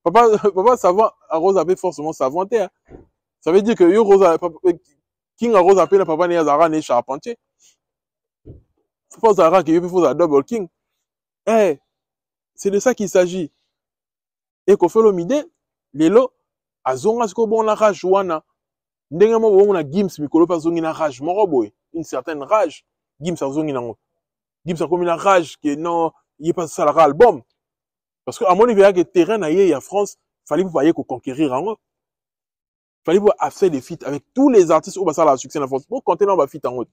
Papa, savant, Rose avait forcément savanté. Ça veut dire que yo Rose, King a Rose appelle papa n'est Zara n'est charpentier. C'est pas Zara qui faut un double King. Eh, c'est de ça qu'il s'agit. Et qu'on fait le midi, les lots, à zonga ce qu'on bon la rage wana. Ndenge mo on a Gims mikolo pas zongi na rage moro boy, une certaine rage. Gims a zongi nango. Gims a comme une rage que non, il est pas ça l'album. Parce que à mon avis que terrain na y a France, fallait vous voyez qu'on conquérir en fallait vous faire des feats avec tous les artistes où bah ça la succès en France. Pour compter dans ba feat en haut.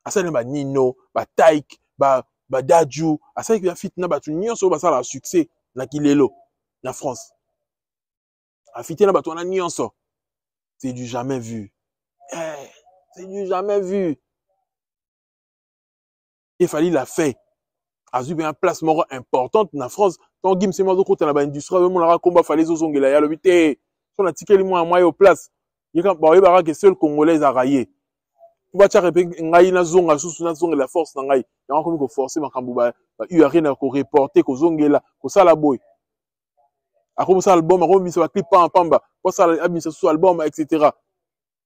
À ça ba Nino, ba Taïk, ba Dadju, à ça que feat na ba tout nyonso ba ça la succès na kilelo. La France. Affiter là-bas, on a nuance. C'est du jamais vu. C'est du jamais vu. Il fallait la faire. Azu bien place mort importante na France. Tant Gim c'est moi côté là-bas industrie, on la combat fallait zo zongela ya le bité. Son a ticket moi au place. Il quand ba yeba que seul congolais a raillé. Tu vas tcharepe ngai na zonga sous na zonga la force na ngai. Ya comme ko forcer makambu ba URN na ko reporter ko zongela ko sala boy. A comme ça album a comme ça clip pas en pamba pour ça a mis sur album etc.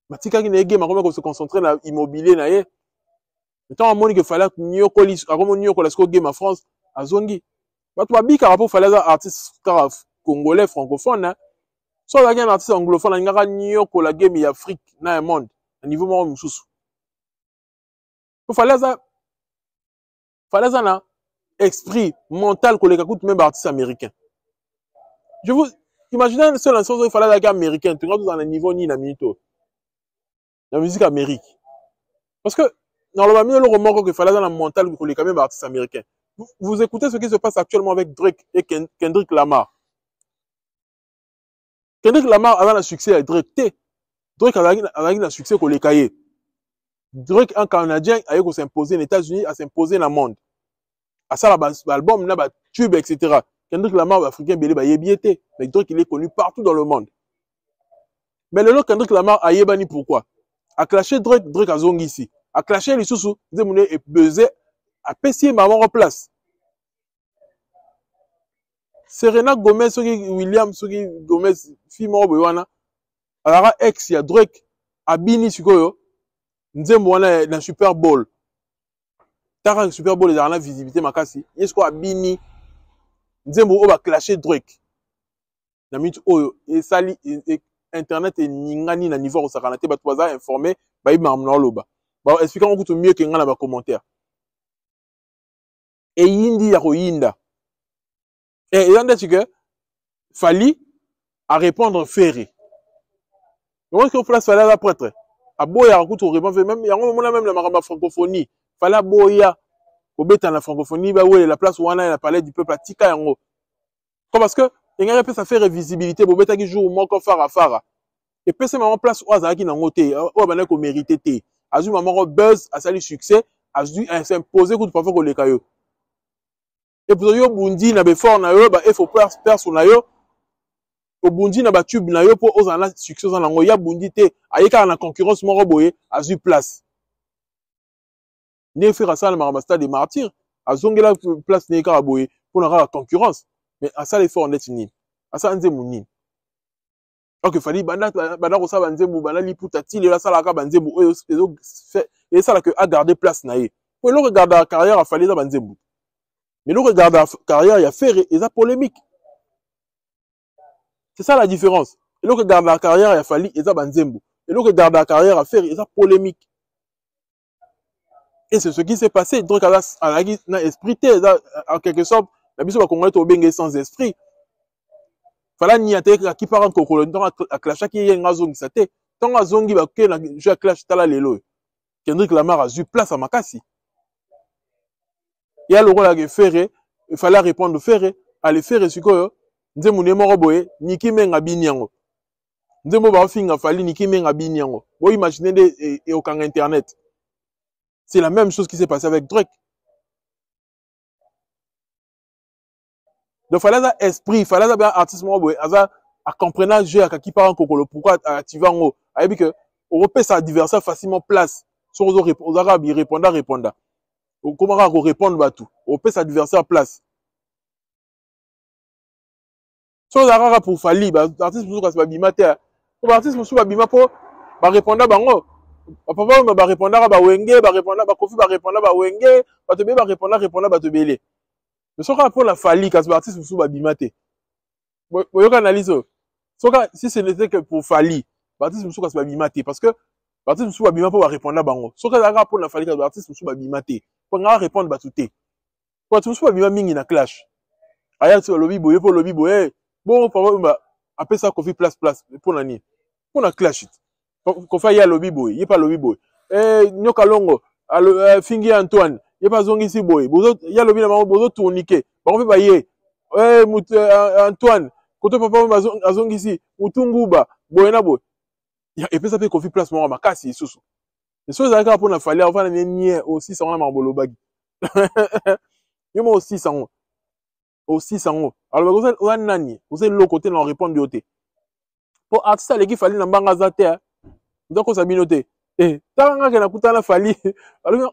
Matika qui n'est game a comme se concentrer na immobilier na ye. Tant à mon que fallait nyoko lis a comme nyoko la game en France à zongi. Ba to bika rapport fallait artiste congolais francophone hein. So la game artiste anglophone ngaka nyoko la game ya Afrique na un monde à niveau mo mususu. Fallait ça na esprit mental que les écoute même artiste américain. Je vous imaginez un seul instant où il fallait la gamme américaine, tu rentres dans le niveau ni la minute. La musique américaine. Parce que, normalement, le remorque qu'il fallait dans la mentale pour les quand même artistes américains. Vous écoutez ce qui se passe actuellement avec Drake et Kendrick Lamar. Kendrick Lamar a un succès avec Drake. Drake a un succès pour les cahiers. Drake, un Canadien, a eu qu'à s'imposer aux États-Unis, à s'imposer dans le monde. À ça, l'album, là, tube, etc. Kendrick Lamar, africain, mais Drake, il est connu partout dans le monde. Mais le Kendrick Lamar, a yébani pourquoi? A clashé Drake a zongi ici. A clashé les sous-sous, Zemouné et Bezé, a pessier maman en place. Serena Gomez, William, Gomez, fille mort, Boywana, alors ex, il y a Drake, a bini, sukoyo, Nzemouana, dans Super Bowl. Tara Super Bowl, il y a la visibilité, makasi, yesko a bini, Nzembo va clasher Drake. Na minute oyo et sali internet et ningani na niveau au sakanate ba toza informé ba iba amna loba. Ba expliquons beaucoup mieux que ngana ba commentaire. Et yindi ya koyinda. Et yanda que Fali à répondre ferré. Comment qu'on place Fali à prêtre? A boya kuto répondre même ya ngomona même la maramba francophonie. Fala boya ko beta na francophonie ba ouais la place wana la palais du peuple atika yango. Parce que il y a ça fait visibilité pour mettre qui joue moins qu'on fara et puis c'est maman place au hasard qui n'a ngoté ou ben qu'on mérité té azu maman buzz a sali succès azu s'imposer coup de parfois ko les cailloux et pour yo bundi na be fort na yo ba il faut perso na yo au bundi na ba tube na yo pour aux en succès en ngo ya bundi té ayeka na concurrence moko boye azu place ne faire ça le marabasta des martyrs azongela place ne ka boye pour la concurrence. Mais à ça, les forts net ni. À ça, on dit mouni. Donc, il fallait, bana ko sa banzembu, bana li putati, le la sala ka banzembu, et ça, là, que, à garder place naïe. Pour le regarder la carrière, il fallait la banzembu. Mais le regarder la carrière, il y a fait, et ça polémique. C'est ça la différence. Et le regarder la carrière, il a fallu, et ça banzembu. Et le regarder la carrière, à faire, et ça polémique. Et c'est ce qui s'est passé. Donc, à la esprit, en quelque sorte, la mission va congolais au bengue sans esprit. Fala ni ate qui part en kokolo, donc à clash qui y a un zongi sate. Tant à zongi va que la jeu à clash tala lelo. Kendrick Lamar a eu place à Makassi. Il y a le rôle à faire, il fallait répondre faire, à le faire ce que nze munemo roboye niki menga binyango. Nze mo ba finga fali niki menga binyango. Vous imaginez et au kang internet. C'est la même chose qui s'est passé avec Drake. Donc, fallait un esprit, fallait un artiste, à comprendre jeu à qui part en kokolo, pourquoi activer en haut. Avec que, on repère sa adversaire facilement place. Sur aux arabes, il répondra. Comment on répondre à tout? On repère sa adversaire place. Sur les arabes pour Fali, l'artiste, nous, quand c'est bimate, pour l'artiste, nous, bima pour, répondre à bango. Papa, répondre à Wenge, répondre à Kofi, répondre à Wenge, répondre à Batebele. Mais ce qu'on pour la Fali, quand l'artiste nous souba bimate. Vous analyse. Si ce n'était que pour Fali, l'artiste nous souba bimate. Parce que l'artiste nous souba bimate pour répondre à bango. Ce qu'on pour la Fali, quand l'artiste nous souba bimate. Pour répondre à batouté. Pour l'artiste nous souba bimate mingi na clash. Aya sur lobby boye pour lobby boye. Bon, papa, après ça, Kofi place. Pour l'année. Pour la clash. Kofi ya lobby boye. Y'a pas lobby boye. Nyoka Longo. Fingi Antoine. Y'a pas zongi si boy. Il y a le bien à bozo tourniqué. Bon, on fait bailler. Antoine. Quand papa a zongi ici. Mutunguba. Boyena boy. Et puis ça fait qu'on fait place, moi, ma casse, sous. Les choses à pour la fallait, enfin, les aussi, ça, on a marbolo bag. Yo, moi aussi, ça, aussi, ça, alors, vous avez un nani. Vous avez l'autre côté, on répond du côté. Pour artiste, il fallait la banga zate. Donc, on s'abinote. T'as un gars qui a fallu. Alors,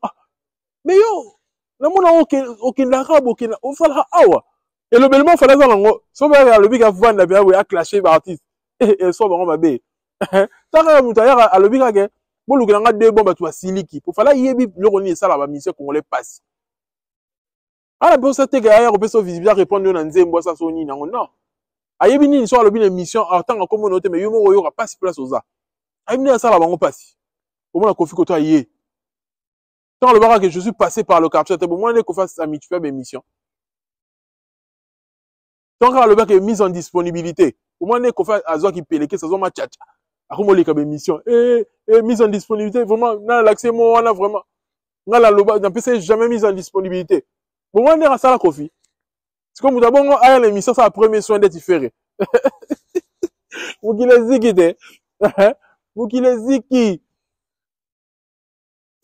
mais yo, na mona aucun arabe, aucun awa. Et le bellement fallait dans l'ango. So ba le biga vanda bien a clasher artiste. Et so ba ma be. Taka mutaya a le biga ke bo lu nga de bomba to siliki. Pour fallait yebi le roni ça la ba mission congolais passe. Ala bo sa te ga ya ko peso visible répondre na nzembo sa so ni nango non. Ayebi ni so le bi mission en tant que communauté mais yo mo yo pas place aux a. Ayebi ni ça la bango passe. Au moins la Kofi Koto ayé. Tant le bara que je suis passé par le quartier, c'est pour moi qu'on fasse sa mutuelle émission. Tant que le bara est mise en disponibilité, pour moi qu'on fasse à qui pèle que ça soit ma tchatcha. À comment les comme émission, mise en disponibilité, vraiment, là l'accès moi on a vraiment, là la loba, d'un PC jamais mise en disponibilité. Pour moi on est à ça la Kofi. C'est comme d'abord à l'émission ça a premier soin d'être différé. Vous qui les zikite, vous qui les ziki.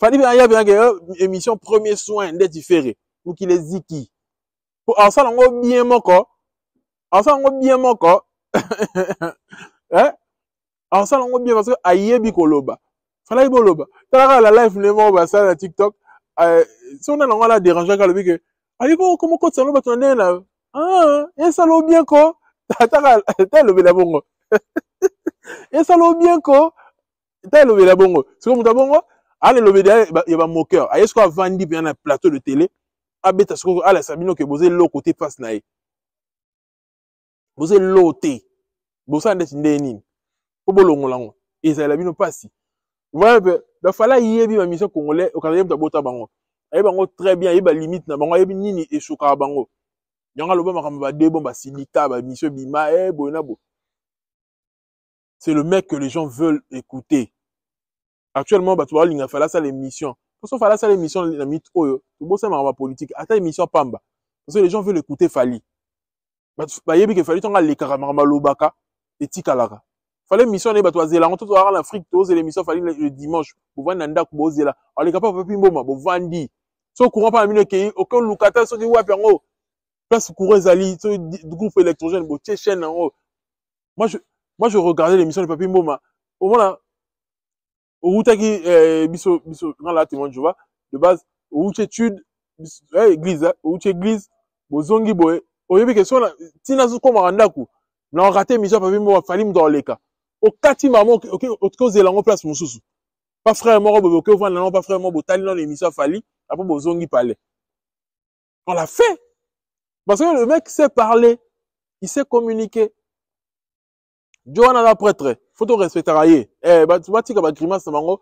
Fallait bien y avoir une émission premier soin d'être différé. Ou qui les ziki. Pour en ça, on bien mon corps. En ça, on bien mon corps. Hein? En ça, on bien parce que aïe bikoloba. Fallait boloba. T'as la live némo bah ça la TikTok. Si on a la déranger quand le bique. Allez bon comment compte ça l'on va tourner là. Ah, et ça l'on bien quoi. T'as levé la bongo. Et ça l'on bien quoi. T'as levé la bongo. C'est comme ta bongo. Allez, le BDA, il y a un moqueur. Est-ce qu'on a vendu bien un plateau de télé? Ah, bête, est-ce qu'on a la Sabino que vous avez l'autre côté face naïe? Vous avez l'autre. Vous avez l'autre. Vous avez l'autre. Et ça, la vie ne passe pas. Voilà, il fallait y avoir une mission congolaise au Canada de Bota Bango. Il y a très bien, il y a limite, il y a nini et Chouka Bango. Il y a le bon, il y a des silica, mission Bima, Bonabo. C'est le mec que les gens veulent écouter. Actuellement, tu vois, il a fallu ça l'émission. Parce qu'il fallait ça l'émission, la mythe, tu vois, c'est ma politique. Attends, l'émission Pamba. Parce que les gens veulent écouter Fali. Il y a que Fali, tu as les Karamama Lobaka et Tikalaka. Fallait l'émission, tu as Zéla, tu as l'Afrique, tu as l'émission Fali le dimanche. Pour voir Nanda, pour Zéla. Alors, les capables, pour Vandi. Si au courant, pas un pays, aucun locataire, ceux qui voient, en haut. Place Kourezali, du groupe électrogène, pour Tchéchen, en haut. Moi, je regardais l'émission de Papi Mboma. Au moins, là, Outaki biso dans la témoin, tu vois, de base étude église église bozongi boy oyebi que sona tina zo koma randaku na raté mission papi mo fali mdo leka o kati maman OK otko zelango place mususu pas frère moko bobo que vendre non pas frère moko botali dans l'émission fali après bozongi parler on l'a fait parce que le mec sait parler, il sait communiquer. Joana la prêtre, faut te respecter aye. Tu vois tika ba grimace mango